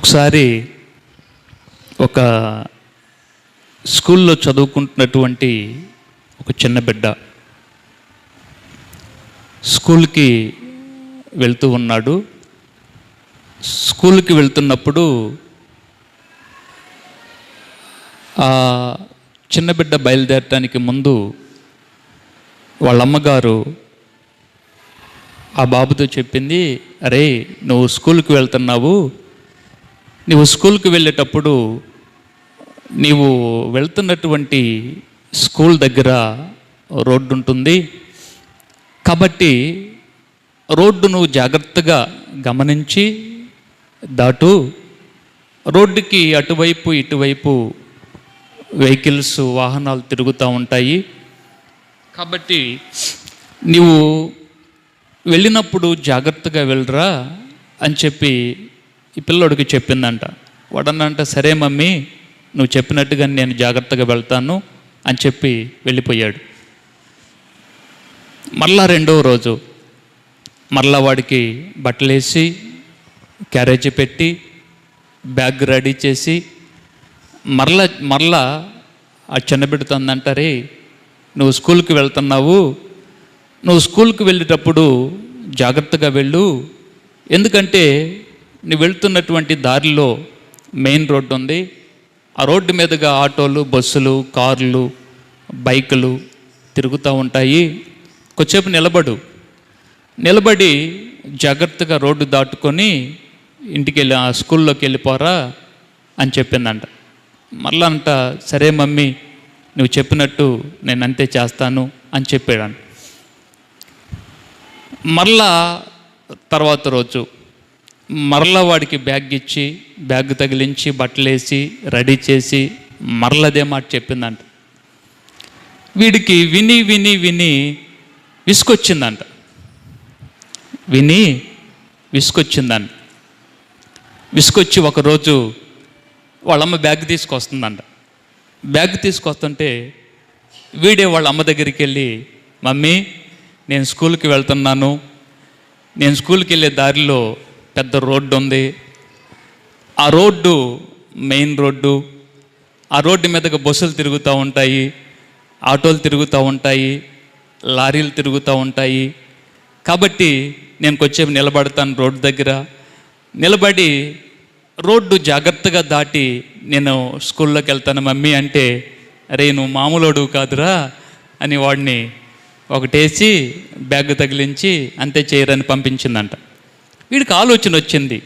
ఒకసారి ఒక స్కూల్లో చదువుకుంటున్నటువంటి ఒక చిన్న బిడ్డ స్కూల్కి వెళ్తూ ఉన్నాడు. స్కూల్కి వెళ్తున్నప్పుడు ఆ చిన్న బిడ్డ బయలుదేరటానికి ముందు వాళ్ళ అమ్మగారు ఆ బాబుతో చెప్పింది, అరే నువ్వు స్కూల్కి వెళ్తున్నావు, నువ్వు స్కూల్కి వెళ్ళేటప్పుడు నీవు వెళ్తున్నటువంటి స్కూల్ దగ్గర రోడ్డు ఉంటుంది కాబట్టి రోడ్డు నువ్వు జాగ్రత్తగా గమనించి దాటు. రోడ్డుకి అటువైపు ఇటువైపు వెహికల్స్ వాహనాలు తిరుగుతూ ఉంటాయి కాబట్టి నీవు వెళ్ళినప్పుడు జాగ్రత్తగా వెళ్ళరా అని చెప్పి ఈ పిల్లోడికి చెప్పిందంట. వాడన్నంట, సరే మమ్మీ నువ్వు చెప్పినట్టుగా నేను జాగ్రత్తగా వెళ్తాను అని చెప్పి వెళ్ళిపోయాడు. మరలా రెండవ రోజు మరలా వాడికి బట్టలేసి క్యారేజీ పెట్టి బ్యాగ్ రెడీ చేసి మరలా ఆ చిన్నబిడ్డతో అందంటారే, నువ్వు స్కూల్కి వెళ్తున్నావు, నువ్వు స్కూల్కి వెళ్ళేటప్పుడు జాగ్రత్తగా వెళ్ళు, ఎందుకంటే నువ్వు వెళ్తున్నటువంటి దారిలో మెయిన్ రోడ్డు ఉంది, ఆ రోడ్డు మీదుగా ఆటోలు, బస్సులు, కార్లు, బైకులు తిరుగుతూ ఉంటాయి, కొద్దిసేపు నిలబడి జాగ్రత్తగా రోడ్డు దాటుకొని ఇంటికి వెళ్ళి ఆ స్కూల్లోకి వెళ్ళిపోరా అని చెప్పిందంట. మళ్ళా అంట, సరే మమ్మీ నువ్వు చెప్పినట్టు నేను అంతే చేస్తాను అని చెప్పాడంట. మరలా తర్వాత రోజు మరలా వాడికి బ్యాగ్ ఇచ్చి బ్యాగ్ తగిలించి బట్టలేసి రెడీ చేసి మరలదే మాట చెప్పిందంట. వీడికి విని విసుకొచ్చిందంట. విసుకొచ్చి ఒకరోజు వాళ్ళమ్మ బ్యాగ్ తీసుకొస్తుందంట. బ్యాగ్ తీసుకొస్తుంటే వీడే వాళ్ళ అమ్మ దగ్గరికి వెళ్ళి, మమ్మీ నేను స్కూల్కి వెళ్తున్నాను, నేను స్కూల్కి వెళ్ళే దారిలో పెద్ద రోడ్డు ఉంది, ఆ రోడ్డు మెయిన్ రోడ్డు, ఆ రోడ్డు మీదగా బస్సులు తిరుగుతూ ఉంటాయి, ఆటోలు తిరుగుతూ ఉంటాయి, లారీలు తిరుగుతూ ఉంటాయి, కాబట్టి నేను కొంచెం నిలబడతాను రోడ్డు దగ్గర, నిలబడి రోడ్డు జాగ్రత్తగా దాటి నేను స్కూల్లోకి వెళ్తాను మమ్మీ అంటే, అరే నువ్వు మామూలోడు కాదురా అని వాడిని ఒకటేసి బ్యాగ్ తగిలించి అంతే చేయరని పంపించిందంట. వీడికి ఆలోచన వచ్చింది,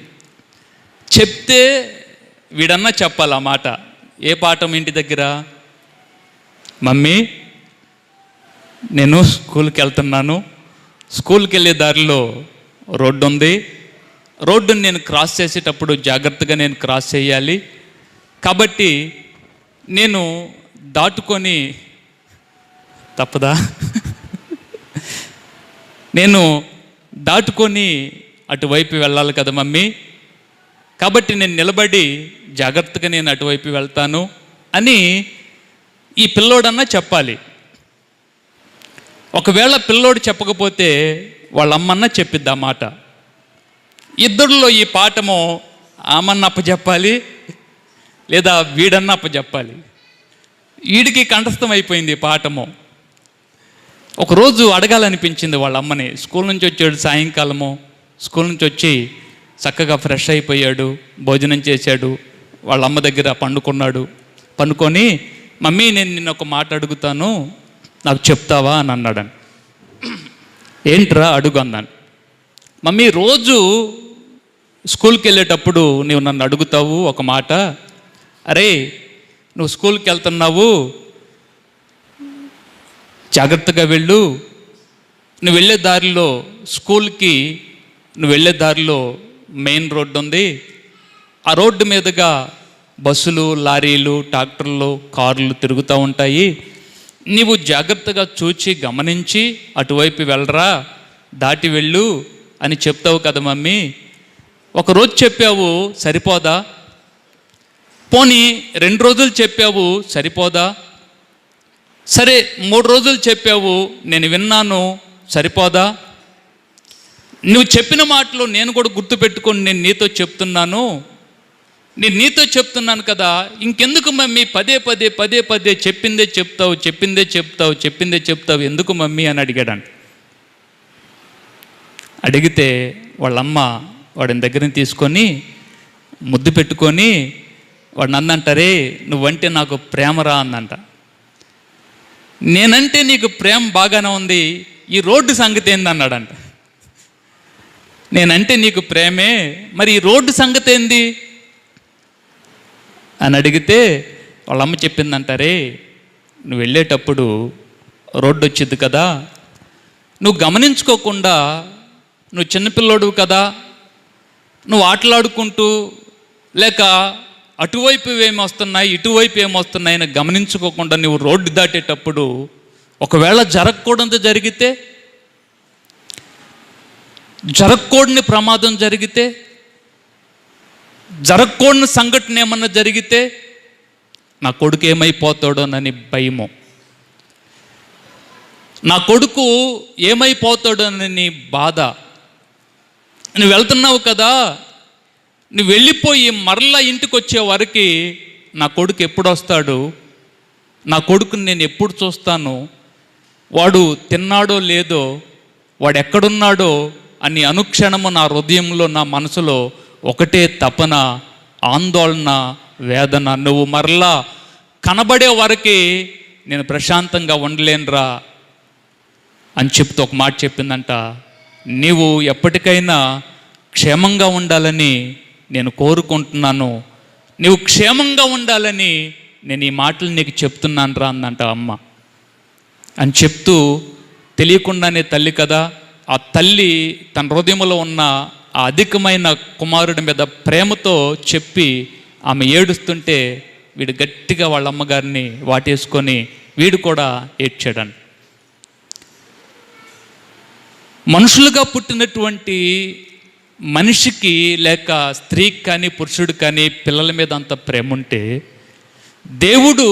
చెప్తే వీడన్నా చెప్పాలి ఆ మాట. ఏ పాఠం ఇంటి దగ్గర, మమ్మీ నేను స్కూల్కి వెళ్తున్నాను, స్కూల్కి వెళ్ళే దారిలో రోడ్డు ఉంది, రోడ్డుని నేను క్రాస్ చేసేటప్పుడు జాగ్రత్తగా నేను క్రాస్ చేయాలి, కాబట్టి నేను దాటుకొని తప్పదా నేను దాటుకొని అటువైపు వెళ్ళాలి కదా మమ్మీ, కాబట్టి నేను నిలబడి జాగ్రత్తగా నేను అటువైపు వెళ్తాను అని ఈ పిల్లోడన్నా చెప్పాలి. ఒకవేళ పిల్లోడు చెప్పకపోతే వాళ్ళ అమ్మన్నా చెప్పిద్ది ఆ మాట. ఇద్దరిలో ఈ పాఠము ఆమన్న అప్పచెప్పాలి లేదా వీడన్నా అప్పచెప్పాలి. వీడికి కంఠస్థం అయిపోయింది ఈ పాఠము. ఒకరోజు అడగాలనిపించింది వాళ్ళ అమ్మని. స్కూల్ నుంచి వచ్చాడు సాయంకాలము, స్కూల్ నుంచి వచ్చి చక్కగా ఫ్రెష్ అయిపోయాడు, భోజనం చేశాడు, వాళ్ళ అమ్మ దగ్గర పండుకొని మమ్మీ నేను నిన్న ఒక మాట అడుగుతాను నాకు చెప్తావా అని అన్నాడని. ఏంట్రా అడుగు అన్నాను. మమ్మీ రోజు స్కూల్కి వెళ్ళేటప్పుడు నువ్వు నన్ను అడుగుతావు ఒక మాట, అరే నువ్వు స్కూల్కి వెళ్తున్నావు జాగ్రత్తగా వెళ్ళు, నువ్వు వెళ్ళే దారిలో స్కూల్కి నువ్వు వెళ్ళే దారిలో మెయిన్ రోడ్డు ఉంది, ఆ రోడ్డు మీదుగా బస్సులు, లారీలు, ట్రాక్టర్లు, కార్లు తిరుగుతూ ఉంటాయి, నీవు జాగ్రత్తగా చూచి గమనించి అటువైపు వెళ్ళరా, దాటి వెళ్ళు అని చెప్తావు కదా మమ్మీ. ఒకరోజు చెప్పావు సరిపోదా, పోనీ 2 రోజులు చెప్పావు సరిపోదా, సరే 3 రోజులు చెప్పావు నేను విన్నాను సరిపోదా, నువ్వు చెప్పిన మాటలు నేను కూడా గుర్తుపెట్టుకొని నేను నీతో చెప్తున్నాను, నేను నీతో చెప్తున్నాను కదా, ఇంకెందుకు మమ్మీ పదే పదే పదే పదే చెప్పిందే చెప్తావు, చెప్పిందే చెప్తావు, చెప్పిందే చెప్తావు, ఎందుకు మమ్మీ అని అడిగాడంట. అడిగితే వాళ్ళమ్మ వాడిని దగ్గరికి తీసుకొని ముద్దు పెట్టుకొని వాడిని అందంటారే, నువ్వంటే నాకు ప్రేమరా అందంట. నేనంటే నీకు ప్రేమ బాగానే ఉంది, ఈ రోడ్డు సంగతి ఏందన్నాడంట. నేనంటే నీకు ప్రేమే, మరి ఈ రోడ్డు సంగతి ఏంది అని అడిగితే వాళ్ళమ్మ చెప్పిందంటారే, నువ్వు వెళ్ళేటప్పుడు రోడ్డు వచ్చింది కదా, నువ్వు గమనించుకోకుండా, నువ్వు చిన్నపిల్లోడు కదా, నువ్వు ఆటలాడుకుంటూ లేక అటువైపు ఏమొస్తున్నాయి ఇటువైపు ఏమొస్తున్నాయని గమనించుకోకుండా నువ్వు రోడ్డు దాటేటప్పుడు ఒకవేళ జరగకూడదు జరిగితే, జరగకూడని ప్రమాదం జరిగితే, జరగకూడని సంఘటన ఏమన్నా జరిగితే నా కొడుకు ఏమైపోతాడోనని భయము, నా కొడుకు ఏమైపోతాడోనని బాధ. నువ్వు వెళ్తున్నావు కదా, నువ్వు వెళ్ళిపోయి మరలా ఇంటికి వచ్చే వరకు నా కొడుకు ఎప్పుడు వస్తాడు, నా కొడుకుని నేను ఎప్పుడు చూస్తాను, వాడు తిన్నాడో లేదో, వాడు ఎక్కడున్నాడో అని అనుక్షణము నా హృదయంలో నా మనసులో ఒకటే తపన, ఆందోళన, వేదన. నువ్వు మరలా కనబడే వరకు నేను ప్రశాంతంగా ఉండలేనురా అని చెప్తూ ఒక మాట చెప్పిందంట. నీవు ఎప్పటికైనా క్షేమంగా ఉండాలని నేను కోరుకుంటున్నాను, నీవు క్షేమంగా ఉండాలని నేను ఈ మాటలు నీకు చెప్తున్నాను రా అందంట అమ్మ. అని చెప్తూ తెలియకుండానే తల్లి కదా, ఆ తల్లి తన హృదయంలో ఉన్న ఆ అధికమైన కుమారుడి మీద ప్రేమతో చెప్పి ఆమె ఏడుస్తుంటే వీడు గట్టిగా వాళ్ళ అమ్మగారిని వాటేసుకొని వీడు కూడా ఏడ్చాడంట. మనుషులుగా పుట్టినటువంటి మనిషికి లేక స్త్రీకి కానీ పురుషుడు కానీ పిల్లల మీద అంత ప్రేమ ఉంటే దేవుడు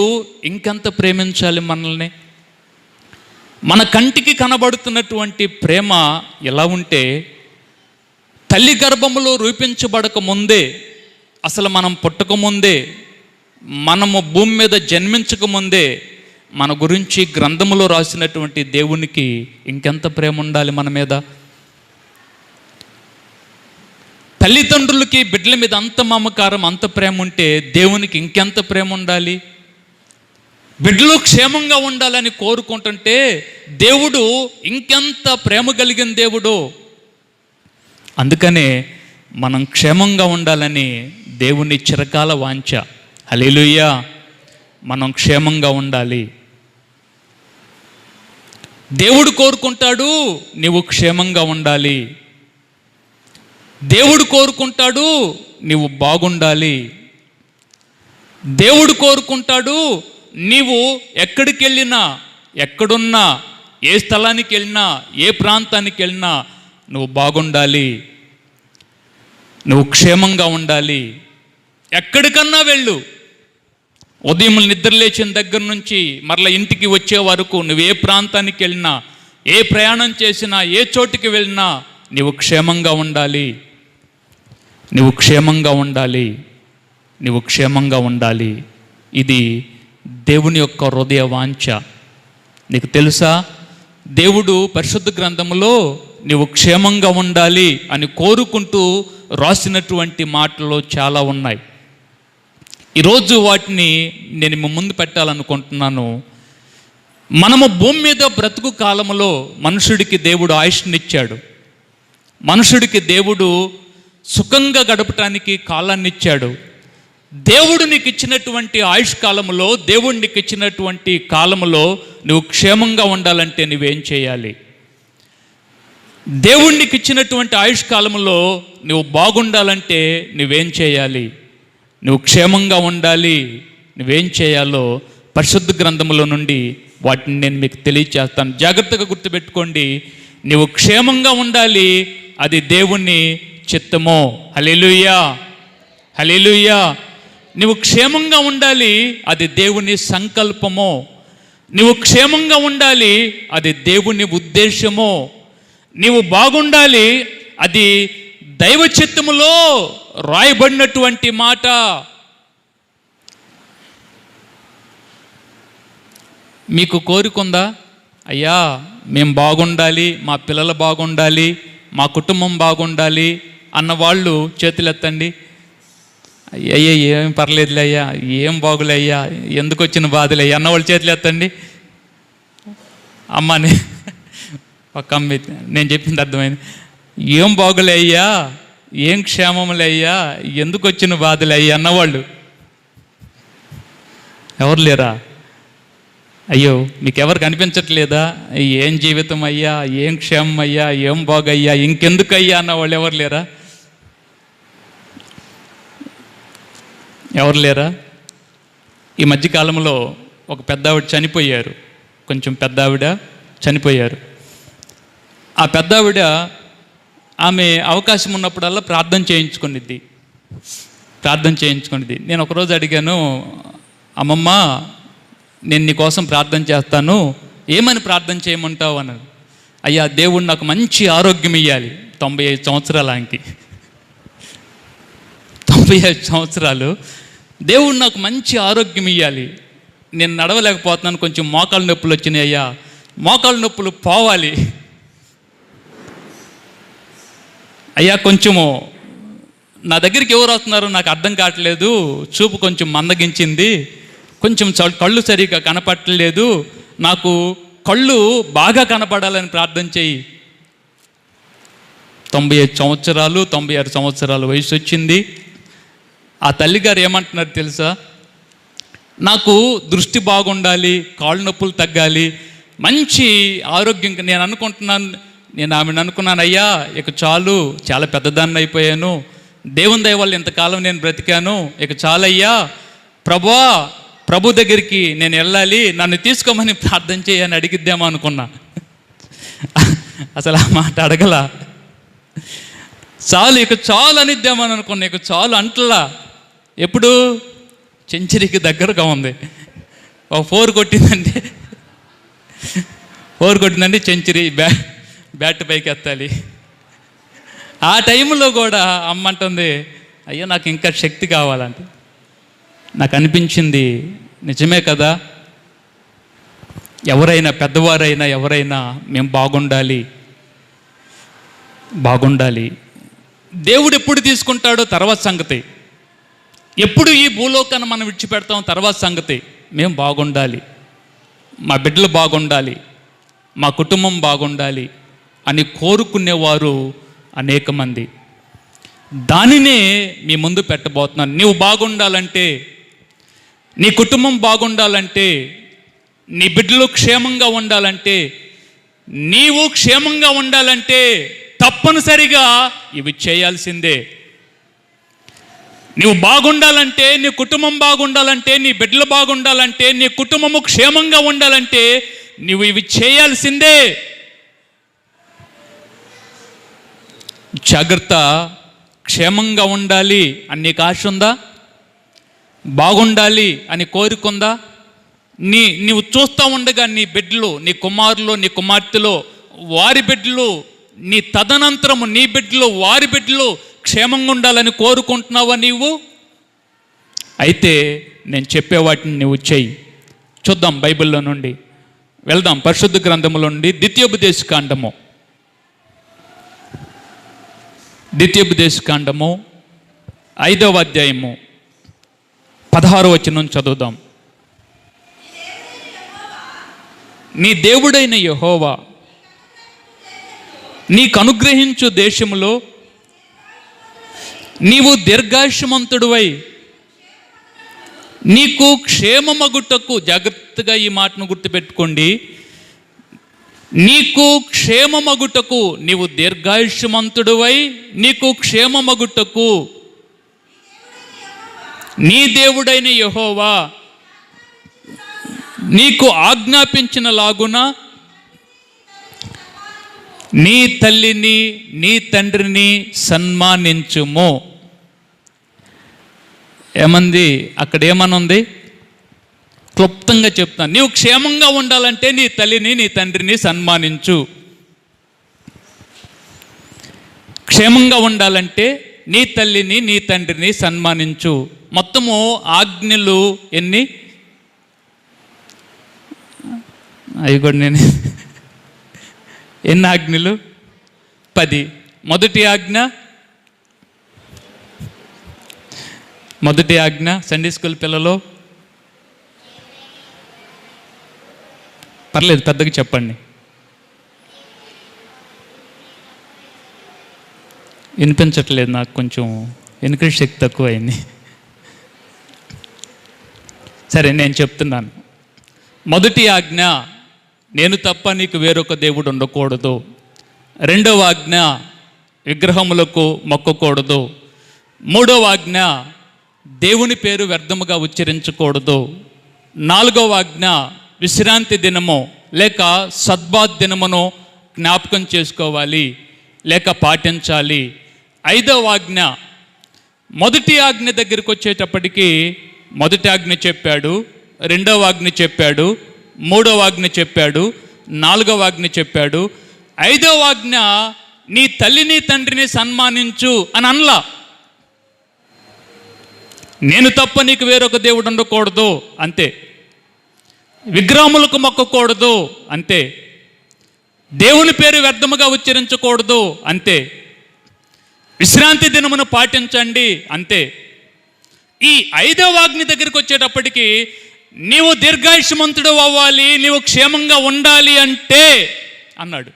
ఇంకెంత ప్రేమించాలి మనల్ని. మన కంటికి కనబడుతున్నటువంటి ప్రేమ ఎలా ఉంటే, తల్లి గర్భములో రూపించబడక ముందే, అసలు మనం పుట్టకముందే, మనము భూమి మీద జన్మించక ముందే మన గురించి గ్రంథములో రాసినటువంటి దేవునికి ఇంకెంత ప్రేమ ఉండాలి మన మీద. తల్లిదండ్రులకి బిడ్డల మీద అంత మమకారం, అంత ప్రేమ ఉంటే దేవునికి ఇంకెంత ప్రేమ ఉండాలి. బిడ్డలు క్షేమంగా ఉండాలని కోరుకుంటుంటే దేవుడు ఇంకెంత ప్రేమ కలిగిన దేవుడు. అందుకనే మనం క్షేమంగా ఉండాలని దేవుని చిరకాల వాంఛ. హల్లెలూయా. మనం క్షేమంగా ఉండాలి. దేవుడు కోరుకుంటాడు నీవు క్షేమంగా ఉండాలి. దేవుడు కోరుకుంటాడు నీవు బాగుండాలి. దేవుడు కోరుకుంటాడు నీవు ఎక్కడికి వెళ్ళినా, ఎక్కడున్నా, ఏ స్థలానికి వెళ్ళినా, ఏ ప్రాంతానికి వెళ్ళినా నువ్వు బాగుండాలి, నువ్వు క్షేమంగా ఉండాలి. ఎక్కడికన్నా వెళ్ళు, ఉదయం నిద్ర లేచిన దగ్గర నుంచి మరలా ఇంటికి వచ్చే వరకు నువ్వు ఏ ప్రాంతానికి వెళ్ళినా, ఏ ప్రయాణం చేసినా, ఏ చోటికి వెళ్ళినా నువ్వు క్షేమంగా ఉండాలి, నువ్వు క్షేమంగా ఉండాలి, నువ్వు క్షేమంగా ఉండాలి. ఇది దేవుని యొక్క హృదయ వాంఛ. నీకు తెలుసా, దేవుడు పరిశుద్ధ గ్రంథంలో నువ్వు క్షేమంగా ఉండాలి అని కోరుకుంటూ రాసినటువంటి మాటలు చాలా ఉన్నాయి. ఈరోజు వాటిని నేను మీ ముందు పెట్టాలనుకుంటున్నాను. మనము భూమి మీద బ్రతుకు కాలంలో మనుషుడికి దేవుడు ఆయుష్నిచ్చాడు. మనుషుడికి దేవుడు సుఖంగా గడపటానికి కాలాన్ని ఇచ్చాడు. దేవుడు నీకు ఇచ్చినటువంటి ఆయుష్ కాలంలో, దేవుడు నీకు ఇచ్చినటువంటి కాలంలో నువ్వు క్షేమంగా ఉండాలంటే నువ్వేం చేయాలి? దేవుడు నీకు ఇచ్చినటువంటి ఆయుష్ కాలంలో నువ్వు బాగుండాలంటే నువ్వేం చేయాలి? నువ్వు క్షేమంగా ఉండాలి, నువ్వేం చేయాలో పరిశుద్ధ గ్రంథంలో నుండి వాటిని నేను మీకు తెలియచేస్తాను. జాగ్రత్తగా గుర్తుపెట్టుకోండి. నువ్వు క్షేమంగా ఉండాలి, అది దేవుని చిత్తమో. హల్లెలూయా, హల్లెలూయా. నువ్వు క్షేమంగా ఉండాలి, అది దేవుని సంకల్పమో. నువ్వు క్షేమంగా ఉండాలి, అది దేవుని ఉద్దేశమో. నీవు బాగుండాలి, అది దైవ చిత్తములో రాయబడినటువంటి మాట. మీకు కోరికుందా? అయ్యా మేము బాగుండాలి, మా పిల్లలు బాగుండాలి, మా కుటుంబం బాగుండాలి అన్నవాళ్ళు చేతులెత్తండి. అయ్యా ఏం పర్లేదులే అయ్యా, ఏం బాగులే అయ్యా, ఎందుకు వచ్చిన బాధలే అన్నవాళ్ళు చేతులు ఎత్తండి. అమ్మని ఒక అమ్మ నేను చెప్పింది అర్థమైంది. ఏం బాగులే అయ్యా, ఏం క్షేమములే అయ్యా, ఎందుకు వచ్చిన బాధలే అయ్యా అన్నవాళ్ళు ఎవరు లేరా? అయ్యో మీకెవరు కనిపించట్లేదా? ఏం జీవితం అయ్యా, ఏం క్షేమం అయ్యా, ఏం బాగయ్యా, ఇంకెందుకు అయ్యా అన్నవాళ్ళు ఎవరు లేరా? ఎవరు లేరా? ఈ మధ్యకాలంలో ఒక పెద్ద ఆవిడ చనిపోయారు, కొంచెం పెద్ద ఆవిడ చనిపోయారు. ఆ పెద్ద ఆవిడ ఆమె అవకాశం ఉన్నప్పుడల్లా ప్రార్థన చేయించుకునిద్ది. నేను ఒకరోజు అడిగాను, అమ్మమ్మ నేను నీ కోసం ప్రార్థన చేస్తాను, ఏమని ప్రార్థన చేయమంటావు అన్నాడు. అయ్యా దేవుడు నాకు మంచి ఆరోగ్యం ఇవ్వాలి. 95 సంవత్సరాలు ఆయనకి, 95 సంవత్సరాలు. దేవుడు నాకు మంచి ఆరోగ్యం ఇవ్వాలి, నేను నడవలేకపోతున్నాను, కొంచెం మోకాళ్ళ నొప్పులు వచ్చినాయి అయ్యా, మోకాళ్ళ నొప్పులు పోవాలి అయ్యా, కొంచెము నా దగ్గరికి ఎవరు వస్తున్నారో నాకు అర్థం కావట్లేదు, చూపు కొంచెం మందగించింది, కొంచెం కళ్ళు సరిగా కనపడలేదు, నాకు కళ్ళు బాగా కనపడాలని ప్రార్థన చేయి. 95 సంవత్సరాలు 96 సంవత్సరాల వయసు వచ్చింది. ఆ తల్లిగారు ఏమంటున్నారు తెలుసా? నాకు దృష్టి బాగుండాలి, కాళ్ళు నొప్పులు తగ్గాలి, మంచి ఆరోగ్యం. నేను ఆమెను అనుకున్నాను, అయ్యా ఇక చాలు, చాలా పెద్దదాన్ని అయిపోయాను, దేవుని దయ వల్ల ఇంతకాలం నేను బ్రతికాను, ఇక చాలయ్యా, ప్రభు దగ్గరికి నేను వెళ్ళాలి, నన్ను తీసుకోమని ప్రార్థన చేయని అడిగిద్దామో అనుకున్నా. అసలు ఆ మాట అడగల. చాలు, ఇక చాలు అనిద్దామని అనుకున్నా. ఇక చాలు అంటలా. ఎప్పుడు? సెంచరీకి దగ్గరగా ఉంది. ఒక 4 కొట్టిందంటే సెంచరీ బ్యాట్ పైకి ఎత్తాలి. ఆ టైంలో కూడా అమ్మ అంటుంది, అయ్యో నాకు ఇంకా శక్తి కావాలంటే. నాకు అనిపించింది, నిజమే కదా, ఎవరైనా పెద్దవారైనా ఎవరైనా మేము బాగుండాలి. దేవుడు ఎప్పుడు తీసుకుంటాడో తర్వాత సంగతి, ఎప్పుడు ఈ భూలోకాన్ని మనం విడిచిపెడతాం తర్వాత సంగతి. మేము బాగుండాలి, మా బిడ్డలు బాగుండాలి, మా కుటుంబం బాగుండాలి అని కోరుకునేవారు అనేక మంది. దానినే మీ ముందు పెట్టబోతున్నాను. నీవు బాగుండాలంటే, నీ కుటుంబం బాగుండాలంటే, నీ బిడ్డలు క్షేమంగా ఉండాలంటే, నీవు క్షేమంగా ఉండాలంటే తప్పనిసరిగా ఇవి చేయాల్సిందే. నీవు బాగుండాలంటే, నీ కుటుంబం బాగుండాలంటే, నీ బిడ్డలు బాగుండాలంటే, నీ కుటుంబము క్షేమంగా ఉండాలంటే నువ్వు ఇవి చేయాల్సిందే. జాగ్రత్త. క్షేమంగా ఉండాలి అని నీకు ఆశ ఉందా? బాగుండాలి అని కోరుకుందా? నీవు చూస్తూ ఉండగా నీ బిడ్డలు, నీ కుమారులు, నీ కుమార్తెలు, వారి బిడ్డలు, నీ తదనంతరము నీ బిడ్డలు, వారి బిడ్డలు క్షేమంగా ఉండాలని కోరుకుంటున్నావా నీవు? అయితే నేను చెప్పే వాటిని నువ్వు చెయ్యి. చూద్దాం, బైబిల్లో నుండి వెళ్దాం. పరిశుద్ధ గ్రంథములో నుండి ద్వితీయోపదేశకాండము 5వ అధ్యాయము 16వ వచనం చదువుదాం. నీ దేవుడైన యెహోవా నీకు అనుగ్రహించు దేశములో నీవు దీర్ఘాయుష్మంతుడివై నీకు క్షేమమగుటకు, జాగ్రత్తగా ఈ మాటను గుర్తుపెట్టుకోండి, నీకు క్షేమమగుటకు, నీవు దీర్ఘాయుష్మంతుడివై నీకు క్షేమమగుటకు నీ దేవుడైన యెహోవా నీకు ఆజ్ఞాపించిన లాగున నీ తల్లిని నీ తండ్రిని సన్మానించుము. ఏమంది అక్కడ? ఏమనుంది? క్లుప్తంగా చెప్తాను. నీవు క్షేమంగా ఉండాలంటే నీ తల్లిని నీ తండ్రిని సన్మానించు. క్షేమంగా ఉండాలంటే నీ తల్లిని నీ తండ్రిని సన్మానించు. మొత్తము ఆజ్ఞలు ఎన్ని? అవి కూడా నేను ఎన్ని ఆజ్ఞలు? 10. మొదటి ఆజ్ఞ సండే స్కూల్ పిల్లలు పర్లేదు పెద్దగా చెప్పండి. వినిపించట్లేదు, నాకు కొంచెం వెనుకటి శక్తి తక్కువ అయింది. సరే నేను చెప్తున్నాను. మొదటి ఆజ్ఞ, నేను తప్ప నీకు వేరొక దేవుడు ఉండకూడదు. రెండవ ఆజ్ఞ, విగ్రహములకు మొక్కకూడదు. మూడవ ఆజ్ఞ, దేవుని పేరు వ్యర్థముగా ఉచ్చరించకూడదు. నాలుగవ ఆజ్ఞ, విశ్రాంతి దినము లేక సద్బాత్ దినమును జ్ఞాపకం చేసుకోవాలి లేక పాటించాలి. ఐదవ ఆజ్ఞ, మొదటి ఆజ్ఞ దగ్గరికి వచ్చేటప్పటికి మొదటి ఆజ్ఞ చెప్పాడు, రెండవ ఆజ్ఞ చెప్పాడు, మూడవ ఆజ్ఞ చెప్పాడు, నాలుగవ ఆజ్ఞ చెప్పాడు. ఐదవ ఆజ్ఞ, నీ తల్లిని తండ్రిని సన్మానించు అని అనలా. నేను తప్ప నీకు వేరొక దేవుడు ఉండకూడదు అంతే. విగ్రహములకు మొక్కకూడదు అంతే. దేవుని పేరు వ్యర్థముగా ఉచ్చరించకూడదు అంతే. విశ్రాంతి దినమును పాటించండి అంతే. ఈ ఐదవ ఆజ్ఞ దగ్గరికి వచ్చేటప్పటికి నీవు దీర్ఘాయుష్మంతుడు అవ్వాలి, నీవు క్షేమంగా ఉండాలి అంటే అన్నాడు.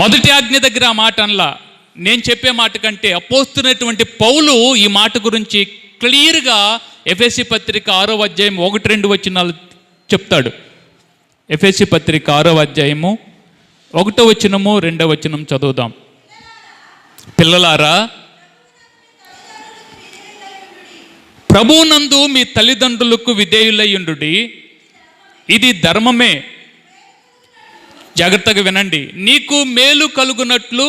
మొదటి ఆజ్ఞ దగ్గర ఆ మాట అనలా. నేను చెప్పే మాట కంటే అపోస్తున్నటువంటి పౌలు ఈ మాట గురించి క్లియర్గా ఎఫెసీ పత్రిక 6వ అధ్యాయం 1-2 వచనాలు చెప్తాడు. ఎఫెసీ పత్రిక 6వ అధ్యాయము 1వ వచనము 2వ వచనం చదువుదాం. పిల్లలారా, ప్రభువునందు మీ తల్లిదండ్రులకు విధేయులయ్యుండుడి, ఇది ధర్మమే. జాగ్రత్తగా వినండి. నీకు మేలు కలుగునట్లు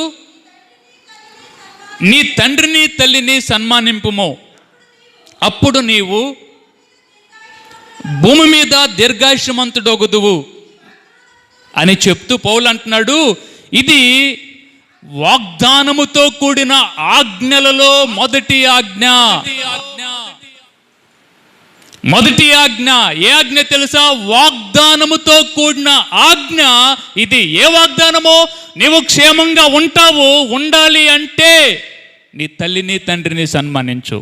నీ తండ్రిని తల్లిని సన్మానింపుము, అప్పుడు నీవు భూమి మీద దీర్ఘాయుష్మంతుడొగుదువు అని చెప్తూ పౌలు అంటున్నాడు, ఇది వాగ్దానముతో కూడిన ఆజ్ఞలలో మొదటి ఆజ్ఞ. మొదటి ఆజ్ఞ ఏ ఆజ్ఞ తెలుసా? వాగ్దానముతో కూడిన ఆజ్ఞ. ఇది ఏ వాగ్దానమో? నీవు క్షేమంగా ఉంటావు, ఉండాలి అంటే నీ తల్లిని తండ్రిని సన్మానించు.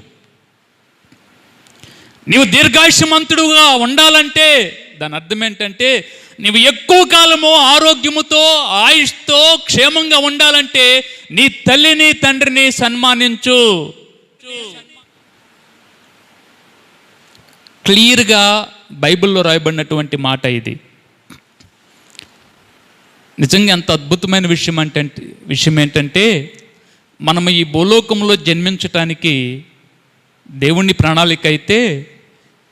నీవు దీర్ఘాయుష్మంతుడుగా ఉండాలంటే దాని అర్థం ఏంటంటే, నీవు ఎక్కువ కాలము ఆరోగ్యముతో ఆయుష్తో క్షేమంగా ఉండాలంటే నీ తల్లిని తండ్రిని సన్మానించు. క్లియర్గా బైబిల్లో రాయబడినటువంటి మాట ఇది. నిజంగా ఎంత అద్భుతమైన విషయం ఏంటంటే, మనము ఈ భూలోకంలో జన్మించటానికి దేవుని ప్రణాళిక అయితే,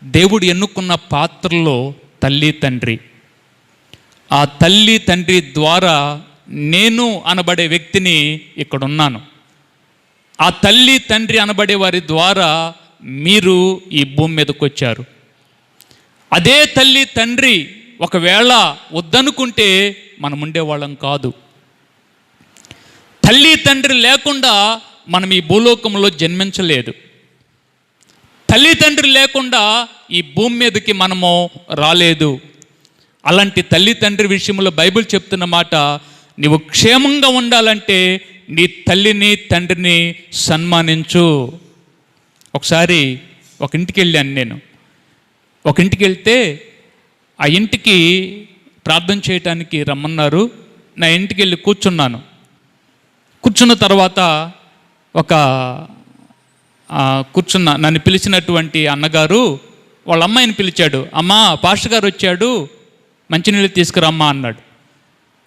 దేవుడు ఎన్నుకున్న పాత్రలో తల్లి తండ్రి. ఆ తల్లి తండ్రి ద్వారా నేను అనబడే వ్యక్తిని ఇక్కడున్నాను. ఆ తల్లి తండ్రి అనబడే వారి ద్వారా మీరు ఈ భూమి మీదకి వచ్చారు. అదే తల్లి తండ్రి ఒకవేళ వద్దనుకుంటే మనం ఉండేవాళ్ళం కాదు. తల్లి తండ్రి లేకుండా మనం ఈ భూలోకంలో జన్మించలేదు. తల్లి తండ్రి లేకుండా ఈ భూమి మీదకి మనము రాలేదు. అలాంటి తల్లి తండ్రి విషయంలో బైబిల్ చెప్తున్న మాట, నీవు క్షేమంగా ఉండాలంటే నీ తల్లిని తండ్రిని సన్మానించు. ఒకసారి ఒక ఇంటికి వెళ్ళాను నేను. ఒక ఇంటికి వెళ్తే ఆ ఇంటికి ప్రార్థన చేయటానికి రమ్మన్నారు. నా ఇంటికి వెళ్ళి కూర్చున్నాను. కూర్చున్న తర్వాత నన్ను పిలిచినటువంటి అన్నగారు వాళ్ళ అమ్మాయిని పిలిచాడు. అమ్మా, పాస్టర్ గారు వచ్చాడు, మంచినీళ్ళు తీసుకురమ్మా అన్నాడు.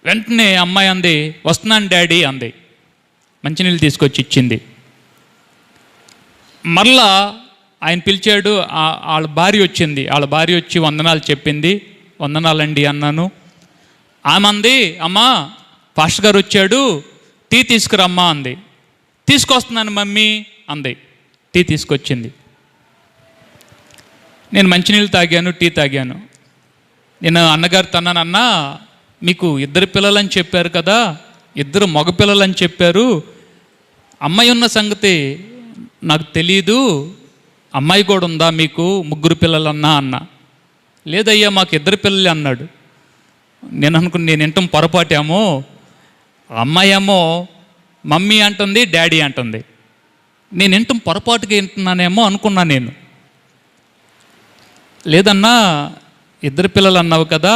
వెంటనే అమ్మాయి అంది, వస్తున్నాను డాడీ అంది. మంచినీళ్ళు తీసుకొచ్చి ఇచ్చింది. మరలా ఆయన పిలిచాడు. వాళ్ళ భార్య వచ్చింది. వాళ్ళ భార్య వచ్చి వందనాలు చెప్పింది. వందనాలండి అన్నాను. ఆమె అంది, అమ్మా పాస్టర్ గారు వచ్చాడు, టీ తీసుకురమ్మా అంది. తీసుకొస్తున్నాను మమ్మీ అంది. టీ తీసుకొచ్చింది. నేను మంచినీళ్ళు తాగాను, టీ తాగాను. నేను అన్నగారు తన్నానన్నా, మీకు 2 పిల్లలని చెప్పారు కదా, ఇద్దరు మగపిల్లలు అని చెప్పారు, అమ్మాయి ఉన్న సంగతి నాకు తెలీదు, అమ్మాయి కూడా ఉందా మీకు, ముగ్గురు పిల్లలన్నా అన్న. లేదయ్యా మాకు ఇద్దరు పిల్లలే అన్నాడు. నేను అనుకుని నేను వింటాం పొరపాటేమో, అమ్మాయి ఏమో మమ్మీ అంటుంది, డాడీ అంటుంది, నేను వింటాం పొరపాటుగా వింటున్నానేమో అనుకున్నా నేను. లేదన్నా ఇద్దరు పిల్లలు అన్నావు కదా,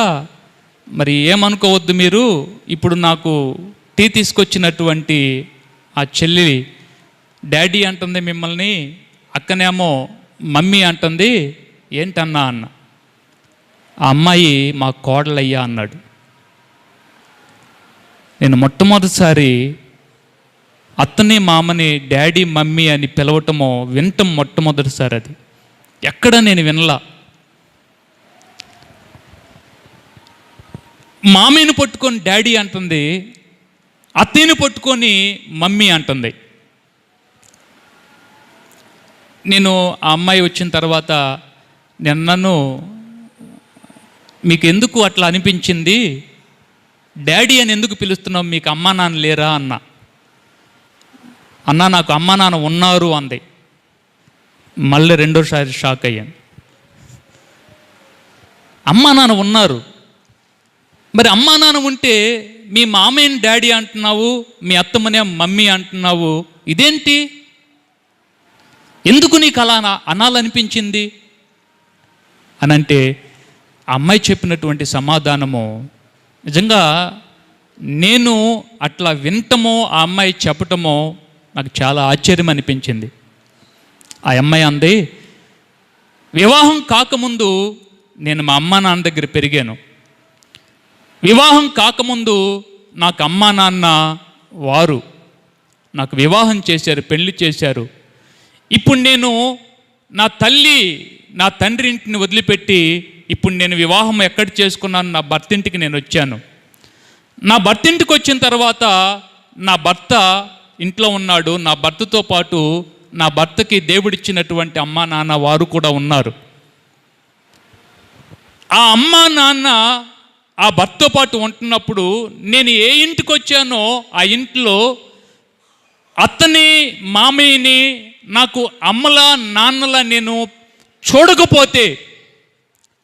మరి ఏమనుకోవద్దు మీరు, ఇప్పుడు నాకు టీ తీసుకొచ్చినటువంటి ఆ చెల్లి డాడీ అంటుంది మిమ్మల్ని, అక్కనేమో మమ్మీ అంటుంది, ఏంటన్నా అన్న. ఆ అమ్మాయి మా కోడలయ్యా అన్నాడు. నేను మొట్టమొదటిసారి అత్తని మామని డాడీ మమ్మీ అని పిలవటమో వినటం మొట్టమొదటిసారి. అది ఎక్కడ నేను వినలా. మామయ్యని పట్టుకొని డాడీ అంటుంది, అత్తయ్యని పట్టుకొని మమ్మీ అంటుంది. నేను ఆ అమ్మాయి వచ్చిన తర్వాత నన్ను మీకు ఎందుకు అట్లా అనిపించింది, డాడీ అని ఎందుకు పిలుస్తున్నావు, మీకు అమ్మా నాన్న లేరా అన్న. అన్నా నాకు అమ్మా నాన్న ఉన్నారు అంది. మళ్ళీ రెండోసారి షాక్ అయ్యాను. అమ్మా నాన్న ఉన్నారు, మరి అమ్మా నాన్న ఉంటే మీ మామయ్యని డాడీ అంటున్నావు, మీ అత్తమ్మనే మమ్మీ అంటున్నావు, ఇదేంటి, ఎందుకు నీకు అలా అనాలనిపించింది అని అంటే ఆ అమ్మాయి చెప్పినటువంటి సమాధానము నిజంగా నేను అట్లా వింటమో ఆ అమ్మాయి చెప్పటమో నాకు చాలా ఆశ్చర్యం అనిపించింది. ఆ అమ్మాయి అంది, వివాహం కాకముందు నేను మా అమ్మా నాన్న దగ్గర పెరిగాను, వివాహం కాకముందు నాకు అమ్మా నాన్న వారు నాకు వివాహం చేశారు, పెళ్లి చేశారు. ఇప్పుడు నేను నా తల్లి నా తండ్రి ఇంటిని వదిలిపెట్టి ఇప్పుడు నేను వివాహం ఎక్కడ చేసుకున్నాను, నా భర్త ఇంటికి నేను వచ్చాను. నా భర్త ఇంటికి వచ్చిన తర్వాత నా భర్త ఇంట్లో ఉన్నాడు, నా భర్తతో పాటు నా భర్తకి దేవుడిచ్చినటువంటి అమ్మా నాన్న వారు కూడా ఉన్నారు. ఆ అమ్మా నాన్న ఆ భర్తతో పాటు ఉంటున్నప్పుడు నేను ఏ ఇంటికి వచ్చానో ఆ ఇంట్లో అత్తని మామయ్యని నాకు అమ్మలా నాన్నలా నేను చూడకపోతే,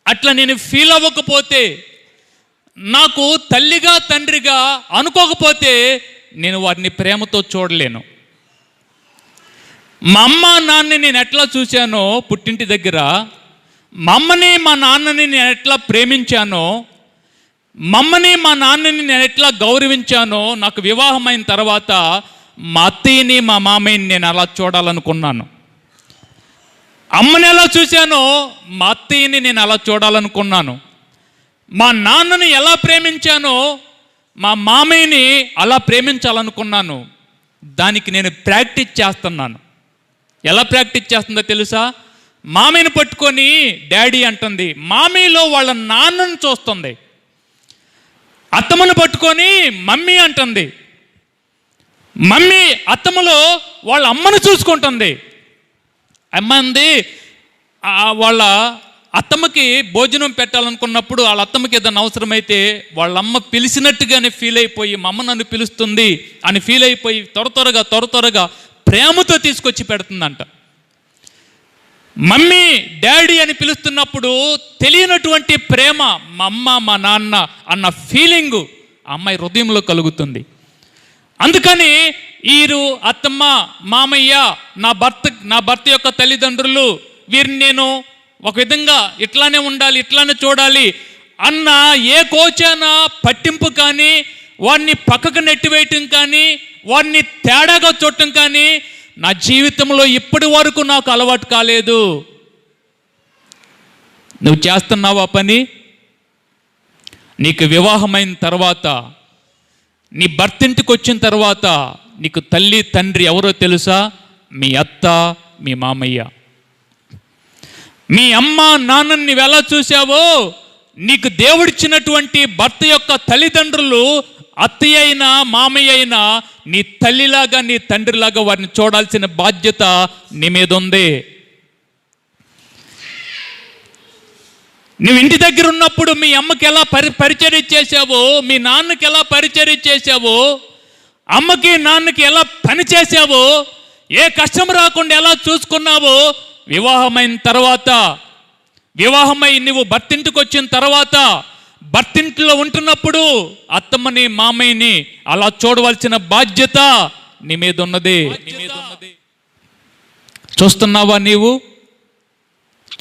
అట్లా నేను ఫీల్ అవ్వకపోతే, నాకు తల్లిగా తండ్రిగా అనుకోకపోతే నేను వారిని ప్రేమతో చూడలేను. మా అమ్మ నాన్నని నేను ఎట్లా చూశానో పుట్టింటి దగ్గర, మా అమ్మని మా నాన్నని నేను ఎట్లా ప్రేమించానో, మా అమ్మని మా నాన్నని నేను ఎట్లా గౌరవించానో, నాకు వివాహమైన తర్వాత మా అత్తయ్యని మా మామయ్యని నేను అలా చూడాలనుకున్నాను. అమ్మని ఎలా చూశానో మా అత్తయ్యని నేను అలా చూడాలనుకున్నాను. మా నాన్నని ఎలా ప్రేమించానో మా మామయ్యని అలా ప్రేమించాలనుకున్నాను. దానికి నేను ప్రాక్టీస్ చేస్తున్నాను. ఎలా ప్రాక్టీస్ చేస్తుందో తెలుసా? మామయ్యని పట్టుకొని డాడీ అంటుంది, మామయ్యలో వాళ్ళ నాన్నని చూస్తుంది. అత్తమ్మను పట్టుకొని మమ్మీ అంటుంది, మమ్మీ అత్తమ్మలో వాళ్ళ అమ్మను చూసుకుంటుంది. అమ్మ అంది, వాళ్ళ అత్తమ్మకి భోజనం పెట్టాలనుకున్నప్పుడు వాళ్ళ అత్తమ్మకి ఏదైనా అవసరమైతే వాళ్ళ అమ్మ పిలిచినట్టుగానే ఫీల్ అయిపోయి మా అమ్మ నన్ను పిలుస్తుంది అని ఫీల్ అయిపోయి త్వరగా ప్రేమతో తీసుకొచ్చి పెడుతుందంట. మమ్మీ డాడీ అని పిలుస్తున్నప్పుడు తెలియనటువంటి ప్రేమ మా అమ్మ మా నాన్న అన్న ఫీలింగు అమ్మాయి హృదయంలో కలుగుతుంది. అందుకని వీరు అత్తమ్మ మామయ్య నా భర్త యొక్క తల్లిదండ్రులు వీరిని నేను ఒక విధంగా ఇట్లానే ఉండాలి, ఇట్లానే చూడాలి అన్న ఏ కోచాన పట్టింపు కానీ, వారిని పక్కకు నెట్టివేయటం కానీ, వారిని తేడాగా చూడటం కానీ నా జీవితంలో ఇప్పటి వరకు నాకు అలవాటు కాలేదు. నువ్వు చేస్తున్నావా పని? నీకు వివాహమైన తర్వాత, నీ భర్త ఇంటికి వచ్చిన తర్వాత నీకు తల్లి తండ్రి ఎవరో తెలుసా? మీ అత్త, మీ మామయ్య. మీ అమ్మ నాన్నని నువ్వు ఎలా చూసావో నీకు దేవుడిచ్చినటువంటి భర్త యొక్క తల్లిదండ్రులు అత్తయ్య అయినా మామయ్య అయినా నీ తల్లిలాగా నీ తండ్రిలాగా వారిని చూడాల్సిన బాధ్యత నీ మీద ఉంది. నువ్వు ఇంటి దగ్గర ఉన్నప్పుడు మీ అమ్మకి ఎలా పరిచర్య చేసావో, మీ నాన్నకి ఎలా పరిచర్య చేసావో, అమ్మకి నాన్నకి ఎలా పని చేసావో, ఏ కష్టం రాకుండా ఎలా చూసుకున్నావో, వివాహమై నువ్వు భర్తింటికి వచ్చిన తర్వాత, భర్తింటిలో ఉంటున్నప్పుడు అత్తమ్మని మామయ్యని అలా చూడవలసిన బాధ్యత నీ మీద ఉన్నది. చూస్తున్నావా? నీవు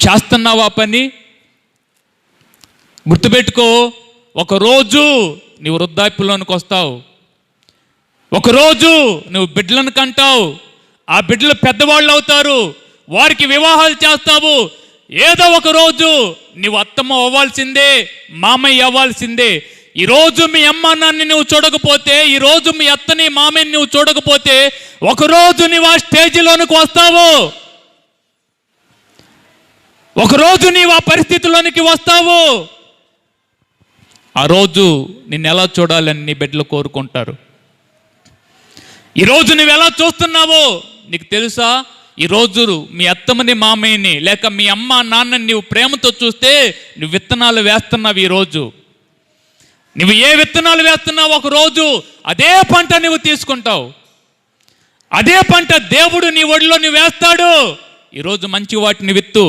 చేస్తున్నావా పని? గుర్తుపెట్టుకో, ఒకరోజు నీవు వృద్ధాప్యంలోనికి వస్తావు, ఒకరోజు నువ్వు బిడ్డలను కంటావు, ఆ బిడ్డలు పెద్దవాళ్ళు అవుతారు, వారికి వివాహాలు చేస్తావు. ఏదో ఒక రోజు నీవు అత్తమ్మ అవ్వాల్సిందే, మామయ్య అవ్వాల్సిందే. ఈరోజు మీ అమ్మ నాన్నని నువ్వు చూడకపోతే, ఈరోజు మీ అత్తని మామయ్యని నువ్వు చూడకపోతే, ఒకరోజు నీవు ఆ స్టేజ్లోనికి వస్తావు, ఒకరోజు నీవు ఆ పరిస్థితిలోనికి వస్తావు. ఆ రోజు నిన్ను ఎలా చూడాలని నీ బిడ్డలు కోరుకుంటారు. ఈరోజు నువ్వు ఎలా చూస్తున్నావో నీకు తెలుసా? ఈరోజు మీ అత్తమ్మని మామయ్యని లేక మీ అమ్మ నాన్నని నువ్వు ప్రేమతో చూస్తే నువ్వు విత్తనాలు వేస్తున్నావు. ఈరోజు నువ్వు ఏ విత్తనాలు వేస్తున్నావు, ఒకరోజు అదే పంట నువ్వు తీసుకుంటావు. అదే పంట దేవుడు నీ ఒడిలో నువ్వు వేస్తాడు. ఈరోజు మంచి వాటిని విత్తు,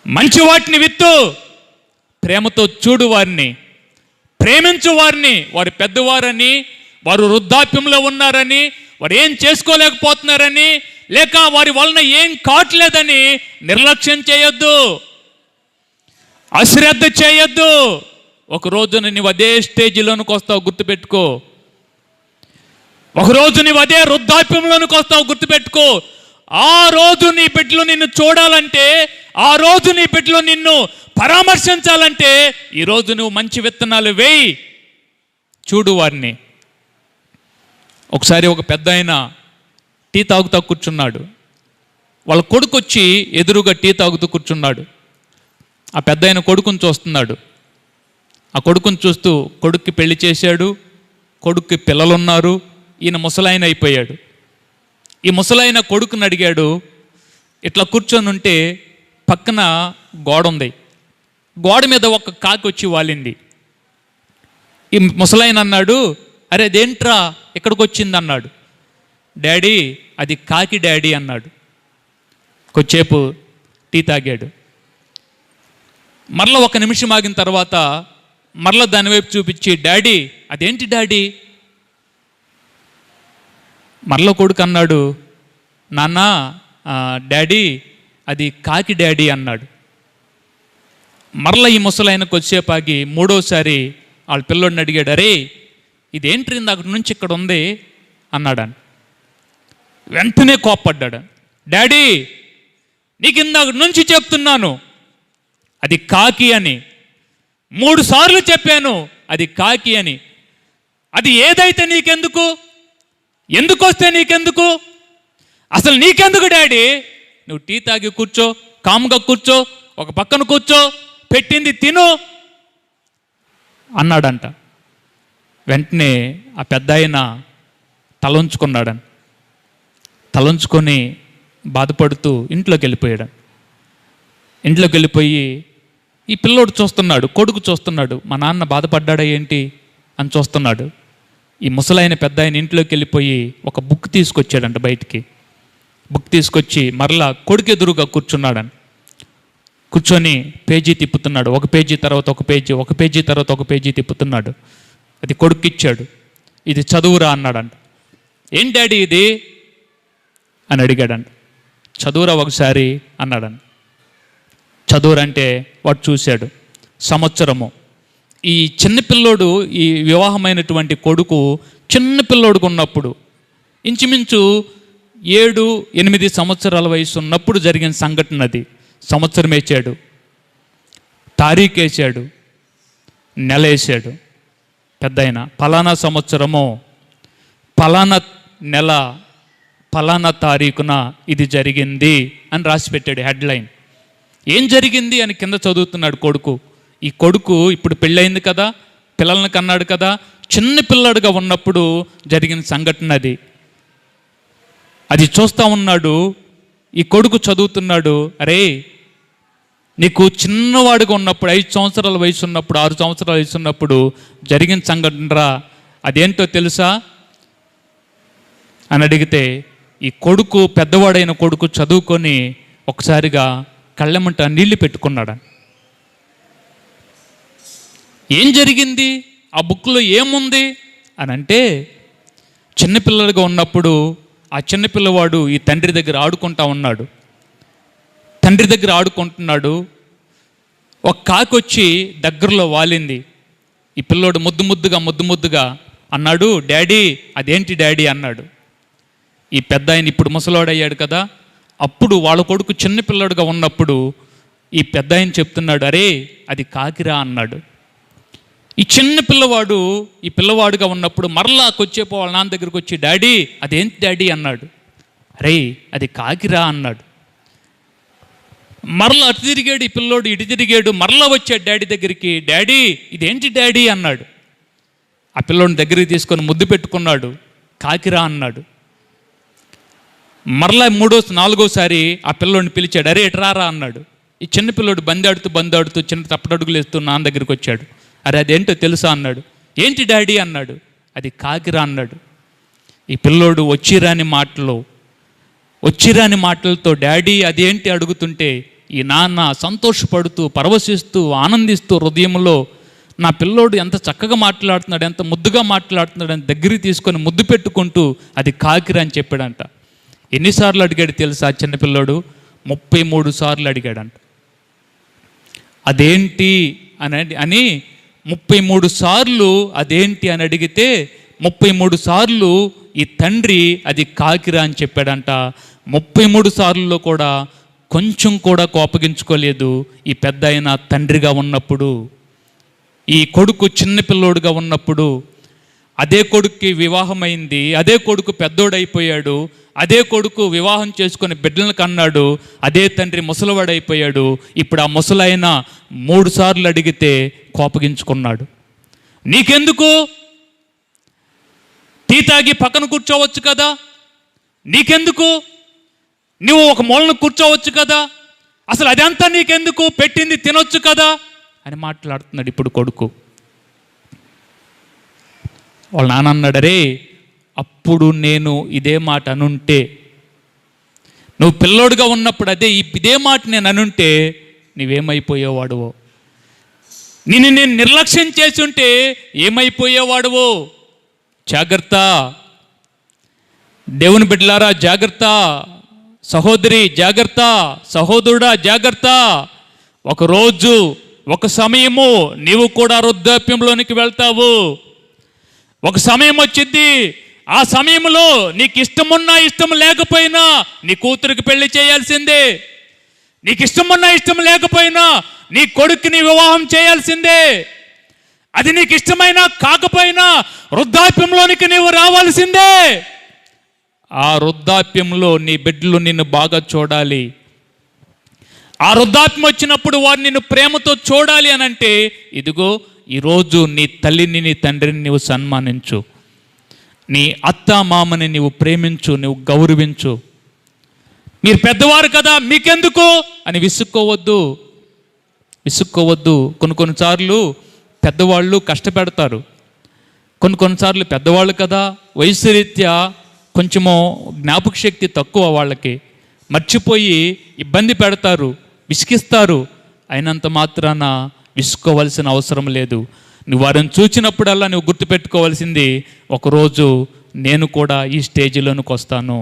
మంచి వాటిని విత్తు. ప్రేమతో చూడు వారిని, ప్రేమించు వారిని. వారు పెద్దవారని, వారు వృద్ధాప్యంలో ఉన్నారని, వారు ఏం చేసుకోలేకపోతున్నారని, లేక వారి వలన ఏం కావట్లేదని నిర్లక్ష్యం చేయొద్దు, అశ్రద్ధ చేయొద్దు. ఒక రోజున నువ్వు అదే స్టేజ్లోనికి వస్తావు, గుర్తుపెట్టుకో. ఒకరోజు నువ్వు అదే వృద్ధాప్యంలోనికి వస్తావు, గుర్తుపెట్టుకో. ఆ రోజు నీ బిడ్డలు నిన్ను చూడాలంటే, ఆ రోజు నీ బిడ్డలు నిన్ను పరామర్శించాలంటే, ఈరోజు నువ్వు మంచి విత్తనాలు వేయి, చూడు వారిని. ఒకసారి ఒక పెద్ద ఆయన టీ తాగుతూ కూర్చున్నాడు. వాళ్ళ కొడుకు వచ్చి ఎదురుగా టీ తాగుతూ కూర్చున్నాడు. ఆ పెద్ద ఆయన కొడుకుని చూస్తున్నాడు. ఆ కొడుకుని చూస్తూ, కొడుక్కి పెళ్లి చేశాడు, కొడుక్కి పిల్లలున్నారు, ఈయన ముసలాయన అయిపోయాడు. ఈ ముసలాయన కొడుకుని అడిగాడు. ఇట్లా కూర్చొని ఉంటే పక్కన గోడ ఉంది, గోడ మీద ఒక కాకి వచ్చి వాలింది. ఈ ముసలాయన అన్నాడు, అరే అదేంట్రా ఇక్కడికి వచ్చింది అన్నాడు. డాడీ అది కాకి డాడీ అన్నాడు. కొద్దిసేపు టీ తాగాడు. మరలా ఒక నిమిషం ఆగిన తర్వాత మరలా దాని వైపు చూపించి, డాడీ అదేంటి డాడీ? మరలా కొడుకు అన్నాడు, నాన్న డాడీ అది కాకి డాడీ అన్నాడు. మరలా ఈ ముసలాయన కొద్దిసేపు ఆగి మూడోసారి వాళ్ళ పిల్లోడిని అడిగాడు, అరే ఇదేంటి ఇందాక నుంచి ఇక్కడ ఉంది అన్నాడు. వెంటనే కోప్పడ్డాడు. డాడీ నీకు ఇందాక నుంచి చెప్తున్నాను అది కాకి అని, 3 సార్లు చెప్పాను అది కాకి అని. అది ఏదైతే నీకెందుకు? ఎందుకు వస్తే నీకెందుకు? అసలు నీకెందుకు డాడీ? నువ్వు టీ తాగి కూర్చో, కామ్గా కూర్చో, ఒక పక్కన కూర్చో, పెట్టింది తిను అన్నాడంట. వెంటనే ఆ పెద్ద ఆయన తలంచుకున్నాడని, తలంచుకొని బాధపడుతూ ఇంట్లోకి వెళ్ళిపోయాడు. ఇంట్లోకి వెళ్ళిపోయి ఈ పిల్లోడు చూస్తున్నాడు, కొడుకు చూస్తున్నాడు, మా నాన్న బాధపడ్డాడా ఏంటి అని చూస్తున్నాడు. ఈ ముసలాయన పెద్ద ఆయన ఇంట్లోకి వెళ్ళిపోయి ఒక బుక్ తీసుకొచ్చాడంట బయటికి. బుక్ తీసుకొచ్చి మరలా కొడుకు ఎదురుగా కూర్చున్నాడని, కూర్చొని పేజీ తిప్పుతున్నాడు. ఒక పేజీ తర్వాత ఒక పేజీ, ఒక పేజీ తర్వాత ఒక పేజీ తిప్పుతున్నాడు. అది కొడుకు ఇచ్చాడు. ఇది చదువురా అన్నాడంట. ఏం డాడీ ఇది అని అడిగాడంట. చదువురా ఒకసారి అన్నాడంట. చదువురంటే వాడు చూశాడు. సంవత్సరము. ఈ చిన్నపిల్లోడు, ఈ వివాహమైనటువంటి కొడుకు చిన్నపిల్లోడుకు ఉన్నప్పుడు, ఇంచుమించు 7-8 సంవత్సరాల వయసు ఉన్నప్పుడు జరిగిన సంఘటన అది. సంవత్సరం వేసాడు, తారీఖు వేసాడు, నెల వేసాడు. పెద్ద ఆయన పలానా సంవత్సరము, పలానా నెల, పలానా తారీఖున ఇది జరిగింది అని రాసి పెట్టాడు హెడ్లైన్. ఏం జరిగింది అని కింద చదువుతున్నాడు కొడుకు. ఈ కొడుకు ఇప్పుడు పెళ్ళయింది కదా, పిల్లల్ని కన్నాడు కదా, చిన్న పిల్లాడుగా ఉన్నప్పుడు జరిగిన సంఘటన అది. అది చూస్తూ ఉన్నాడు. ఈ కొడుకు చదువుతున్నాడు, అరే నీకు చిన్నవాడుగా ఉన్నప్పుడు, 5 సంవత్సరాల వయసు ఉన్నప్పుడు, 6 సంవత్సరాల వయసు ఉన్నప్పుడు జరిగిన సంఘటనరా అదేంటో తెలుసా అని అడిగితే, ఈ కొడుకు, పెద్దవాడైన కొడుకు చదువుకొని ఒకసారిగా కళ్ళెమంట నీళ్లు పెట్టుకున్నాడు. ఏం జరిగింది, ఆ బుక్లో ఏముంది అని అంటే, చిన్నపిల్లలుగా ఉన్నప్పుడు ఆ చిన్నపిల్లవాడు ఈ తండ్రి దగ్గర ఆడుకుంటా ఉన్నాడు. తండ్రి దగ్గర ఆడుకుంటున్నాడు. ఒక కాకి వచ్చి దగ్గరలో వాలింది. ఈ పిల్లోడు ముద్దుగా అన్నాడు, డాడీ. అదేంటి డాడీ అన్నాడు. ఈ పెద్ద ఆయన ఇప్పుడు ముసలోడయ్యాడు కదా, అప్పుడు వాళ్ళ కొడుకు చిన్నపిల్లడుగా ఉన్నప్పుడు ఈ పెద్ద ఆయన చెప్తున్నాడు, అరే అది కాకిరా అన్నాడు. ఈ చిన్న పిల్లవాడు ఈ పిల్లవాడుగా ఉన్నప్పుడు మరలా కొచ్చేపో వాళ్ళ నాన్న దగ్గరికి వచ్చి, డాడీ అదేంటి డాడీ అన్నాడు. అరే అది కాకిరా అన్నాడు. మరలా అటు తిరిగాడు ఈ పిల్లోడు, ఇటు తిరిగాడు, మరలా వచ్చాడు డాడీ దగ్గరికి, డాడీ ఇదేంటి డాడీ అన్నాడు. ఆ పిల్లోడిని దగ్గరికి తీసుకొని ముద్దు పెట్టుకున్నాడు, కాకిరా అన్నాడు. మరలా నాలుగోసారి ఆ పిల్లోడిని పిలిచాడు, అరే ఎట్రారా అన్నాడు. ఈ చిన్న పిల్లోడు బందాడుతూ చిన్న తప్పటడుగులు వేస్తూ నాన్న దగ్గరికి వచ్చాడు. అరే అదేంటో తెలుసా అన్నాడు. ఏంటి డాడీ అన్నాడు. అది కాకిరా అన్నాడు. ఈ పిల్లోడు వచ్చిరాని మాటలతో డాడీ అదేంటి అడుగుతుంటే, ఈ నాన్న సంతోషపడుతూ పరవశిస్తూ ఆనందిస్తూ హృదయంలో, నా పిల్లోడు ఎంత చక్కగా మాట్లాడుతున్నాడు, ఎంత ముద్దుగా మాట్లాడుతున్నాడు అని దగ్గరికి తీసుకొని ముద్దు పెట్టుకుంటూ అది కాకిరా అని చెప్పాడంట. ఎన్నిసార్లు అడిగాడు తెలుసా చిన్నపిల్లోడు? 33 సార్లు అడిగాడంట. అదేంటి అని 33 సార్లు అదేంటి అని అడిగితే 33 సార్లు ఈ తండ్రి అది కాకిరా అని చెప్పాడంట. 33 సార్లలో కూడా కొంచెం కూడా కోపగించుకోలేదు. ఈ పెద్ద అయిన తండ్రిగా ఉన్నప్పుడు, ఈ కొడుకు చిన్నపిల్లోడుగా ఉన్నప్పుడు, అదే కొడుక్కి వివాహమైంది, అదే కొడుకు పెద్దోడైపోయాడు, అదే కొడుకు వివాహం చేసుకొని బిడ్డలను కన్నాడు, అదే తండ్రి ముసలివాడైపోయాడు. ఇప్పుడు ఆ ముసలైన 3 సార్లు అడిగితే కోపగించుకున్నాడు. నీకెందుకు, టీ తాగి పక్కన కూర్చోవచ్చు కదా, నీకెందుకు, నువ్వు ఒక మూలను కూర్చోవచ్చు కదా, అసలు అదంతా నీకెందుకు, పెట్టింది తినొచ్చు కదా అని మాట్లాడుతున్నాడు ఇప్పుడు కొడుకు. వాళ్ళ నాన్న అన్నాడు, అరే అప్పుడు నేను ఇదే మాట అనుంటే, నువ్వు పిల్లోడుగా ఉన్నప్పుడు ఇదే మాట నేను అనుంటే నువ్వేమైపోయేవాడువో, నేను నిర్లక్ష్యం చేసి ఉంటే ఏమైపోయేవాడువో. జాగ్రత్త దేవుని బిడ్డలారా, జాగ్రత్త సహోదరి, జాగ్రత్త సహోదరుడా, జాగ్రత్త. ఒకరోజు ఒక సమయము నీవు కూడా వృద్ధాప్యంలోనికి వెళ్తావు. ఒక సమయం వచ్చింది, ఆ సమయంలో నీకు ఇష్టమున్నా ఇష్టం లేకపోయినా నీ కూతురికి పెళ్లి చేయాల్సిందే, నీకు ఇష్టమున్నా ఇష్టం లేకపోయినా నీ కొడుకుని వివాహం చేయాల్సిందే. అది నీకు ఇష్టమైనా కాకపోయినా వృద్ధాప్యంలోనికి నీవు రావాల్సిందే. ఆ వృద్ధాప్యంలో నీ బిడ్డలు నిన్ను బాగా చూడాలి. ఆ వృద్ధాప్యం వచ్చినప్పుడు వారు నిన్ను ప్రేమతో చూడాలి అని అంటే, ఇదిగో ఈరోజు నీ తల్లిని నీ తండ్రిని నీవు సన్మానించు, నీ అత్త మామని నీవు ప్రేమించు, నీవు గౌరవించు. మీరు పెద్దవారు కదా మీకెందుకు అని విసుక్కోవద్దు. కొన్నిసార్లు పెద్దవాళ్ళు కష్టపెడతారు. కొన్నిసార్లు పెద్దవాళ్ళు కదా, వయసు రీత్యా కొంచెము జ్ఞాపక శక్తి తక్కువ వాళ్ళకి, మర్చిపోయి ఇబ్బంది పెడతారు, విసిగిస్తారు. అయినంత మాత్రాన విసుకోవాల్సిన అవసరం లేదు. నువ్వు వారిని చూచినప్పుడల్లా నువ్వు గుర్తుపెట్టుకోవాల్సింది, ఒకరోజు నేను కూడా ఈ స్టేజిలోనికి వస్తాను.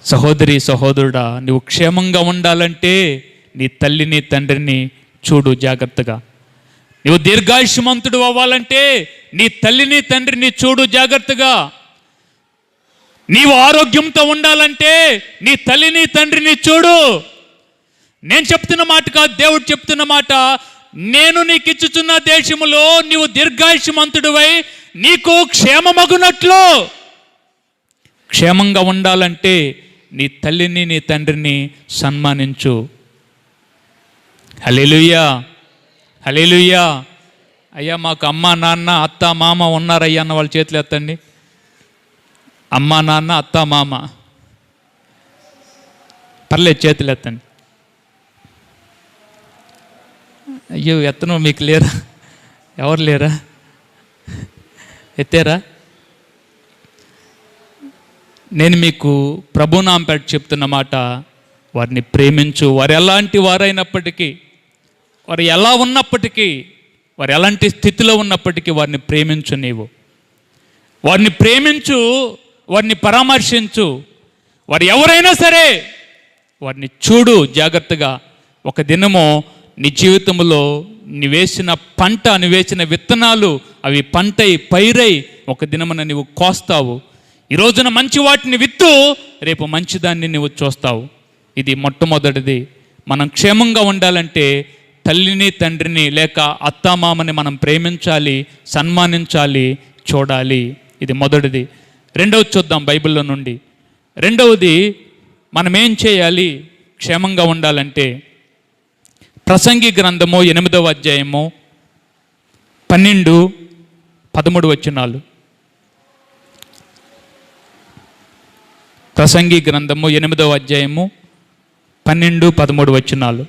సహోదరి సహోదరుడా, నువ్వు క్షేమంగా ఉండాలంటే నీ తల్లిని తండ్రిని చూడు జాగ్రత్తగా. నువ్వు దీర్ఘాయుష్మంతుడు అవ్వాలంటే నీ తల్లిని తండ్రిని చూడు జాగ్రత్తగా. నీవు ఆరోగ్యంతో ఉండాలంటే నీ తల్లిని తండ్రిని చూడు. నేను చెప్తున్న మాట కాదు, దేవుడు చెప్తున్న మాట. నేను నీకు ఇచ్చుచున్న దేశములో నీవు దీర్ఘాయుష్మంతుడివై నీకు క్షేమమగునట్లు, క్షేమంగా ఉండాలంటే నీ తల్లిని నీ తండ్రిని సన్మానించు. హల్లెలూయా, హల్లెలూయా. అయ్యా మాకు అమ్మ నాన్న అత్త మామ ఉన్నారయ్యా అన్న వాళ్ళ చేతులు ఎత్తండి. అమ్మ నాన్న అత్త మామ పర్లేదు, చేతులు ఎత్తండి. అయ్యో ఎత్తను, మీకు లేరా? ఎవరు లేరా? ఎత్తారా? నేను మీకు ప్రభునాంపేట చెప్తున్న మాట, వారిని ప్రేమించు. వారు ఎలాంటి వారైనప్పటికీ, వారు ఎలా ఉన్నప్పటికీ, వారు ఎలాంటి స్థితిలో ఉన్నప్పటికీ వారిని ప్రేమించు. నీవు వారిని ప్రేమించు, వారిని పరామర్శించు. వారు ఎవరైనా సరే వారిని చూడు జాగ్రత్తగా. ఒక దినము నీ జీవితంలో వేసిన పంట, వేసిన విత్తనాలు అవి పంటై పైరై ఒక దినమున నీవు కోస్తావు. ఈ రోజున మంచి వాటిని విత్తు, రేపు మంచిదాన్ని నువ్వు చూస్తావు. ఇది మొట్టమొదటిది. మనం క్షేమంగా ఉండాలంటే తల్లిని, తండ్రిని లేక అత్తామామని మనం ప్రేమించాలి, సన్మానించాలి, చూడాలి. ఇది మొదటిది. రెండవది చూద్దాం బైబిల్లో నుండి. రెండవది మనం ఏం చేయాలి క్షేమంగా ఉండాలంటే, ప్రసంగి గ్రంథము 8వ అధ్యాయము 12-13 వచనాలు. ప్రసంగి గ్రంథము 8వ అధ్యాయము 12-13 వచనాలు.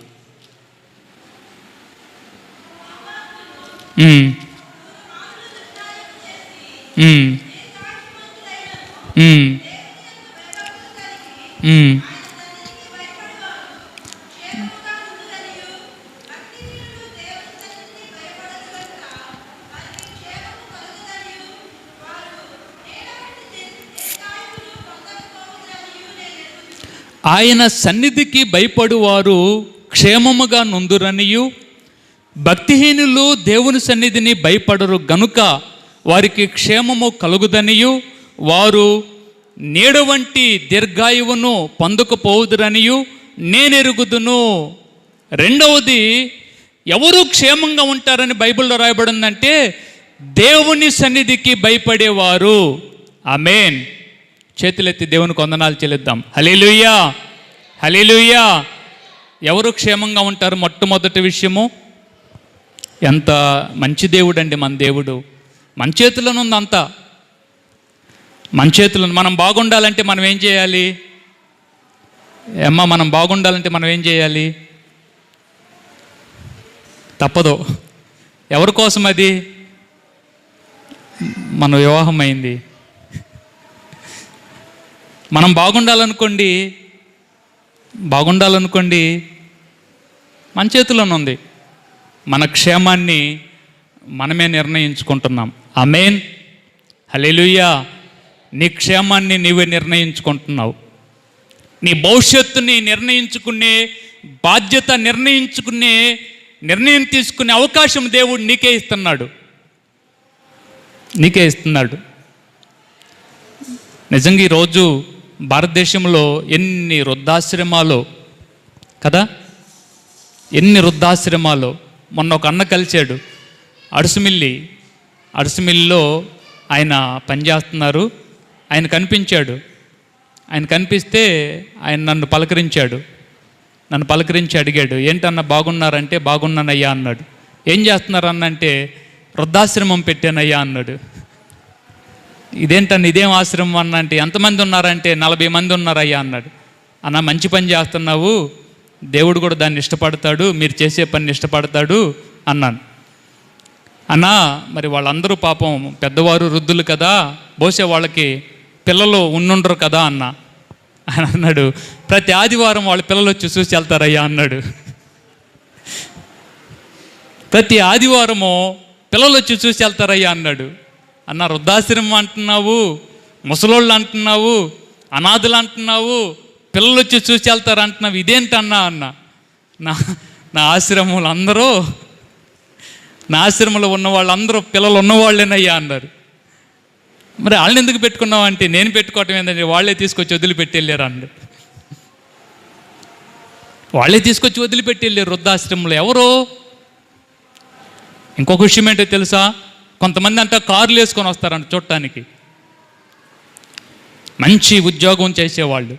ఆయన సన్నిధికి భయపడువారు క్షేమముగా నుందురనియు, భక్తిహీనులు దేవుని సన్నిధిని భయపడరు గనుక వారికి క్షేమము కలుగుదనియు, వారు నీడ వంటి దీర్ఘాయువును పొందకపోవుదురనియు నేనెరుగుదును. రెండవది, ఎవరు క్షేమంగా ఉంటారని బైబిల్లో రాయబడిందంటే దేవుని సన్నిధికి భయపడేవారు. ఆమేన్. చేతులెత్తి దేవునికి వందనాలు చెల్లిద్దాం. హల్లెలూయా, హల్లెలూయా. ఎవరు క్షేమంగా ఉంటారు? మొట్టమొదటి విషయము, ఎంత మంచి దేవుడు అండి మన దేవుడు. మన చేతిలోనే ఉంది అంతా. మన చేతిలో. మనం బాగుండాలంటే మనం ఏం చేయాలి అమ్మా? మనం బాగుండాలంటే మనం ఏం చేయాలి? తప్పదు. ఎవరి కోసం అది? మన వివాహం అయింది. మనం బాగుండాలనుకోండి మన చేతిలోనే ఉంది. మన క్షేమాన్ని మనమే నిర్ణయించుకుంటున్నాం. ఆమేన్, హల్లెలూయా. నీ క్షేమాన్ని నీవే నిర్ణయించుకుంటున్నావు. నీ భవిష్యత్తుని నిర్ణయించుకునే బాధ్యత, నిర్ణయం తీసుకునే అవకాశం దేవుడు నీకే ఇస్తున్నాడు. నిజంగా ఈరోజు భారతదేశంలో ఎన్ని వృద్ధాశ్రమాలు కదా, ఎన్ని వృద్ధాశ్రమాలు. మొన్న ఒక అన్న కలిశాడు, అడుసుమిల్లిలో ఆయన పనిచేస్తున్నారు. ఆయన కనిపించాడు. ఆయన కనిపిస్తే ఆయన నన్ను పలకరించి అడిగాడు, ఏంటన్నా బాగున్నారంటే బాగున్నానయ్యా అన్నాడు. ఏం చేస్తున్నారన్న అంటే వృద్ధాశ్రమం పెట్టానయ్యా అన్నాడు. ఇదేంటన్న, ఇదేం ఆశ్రమం అన్న అంటే ఎంతమంది ఉన్నారంటే 40 మంది ఉన్నారయ్యా అన్నాడు. అన్న మంచి పని చేస్తున్నావు, దేవుడు కూడా దాన్ని ఇష్టపడతాడు, మీరు చేసే పని ఇష్టపడతాడు అన్నాను. అన్నా మరి వాళ్ళందరూ పాపం పెద్దవారు, వృద్ధులు కదా, బహుశా వాళ్ళకి పిల్లలు ఉండుండరు కదా అని అన్నాడు. ప్రతి ఆదివారం వాళ్ళ పిల్లలు వచ్చి చూసి వెళ్తారయ్యా అన్నాడు. ప్రతి ఆదివారము పిల్లలు వచ్చి చూసి వెళ్తారయ్యా అన్నాడు. అన్న వృద్ధాశ్రమం అంటున్నావు, ముసలోళ్ళు అంటున్నావు, అనాథులు అంటున్నావు, పిల్లలు వచ్చి చూసి వెళ్తారు అంటున్నావు, ఇదేంటన్నా అన్న. నా ఆశ్రమంలో ఉన్న వాళ్ళందరూ పిల్లలు ఉన్నవాళ్ళేనయ్యా అన్నారు. మరి వాళ్ళని ఎందుకు పెట్టుకున్నావు అంటే, నేను పెట్టుకోవటం ఏంటంటే వాళ్ళే తీసుకొచ్చి వదిలిపెట్టి వెళ్ళారు అన్నాడు. వాళ్ళే తీసుకొచ్చి వదిలిపెట్టి వెళ్ళారు వృద్ధాశ్రమంలో. ఎవరో ఇంకొక విషయం ఏంటో తెలుసా? కొంతమంది అంతా కార్లు వేసుకొని వస్తారంట చూడటానికి. మంచి ఉద్యోగం చేసేవాళ్ళు,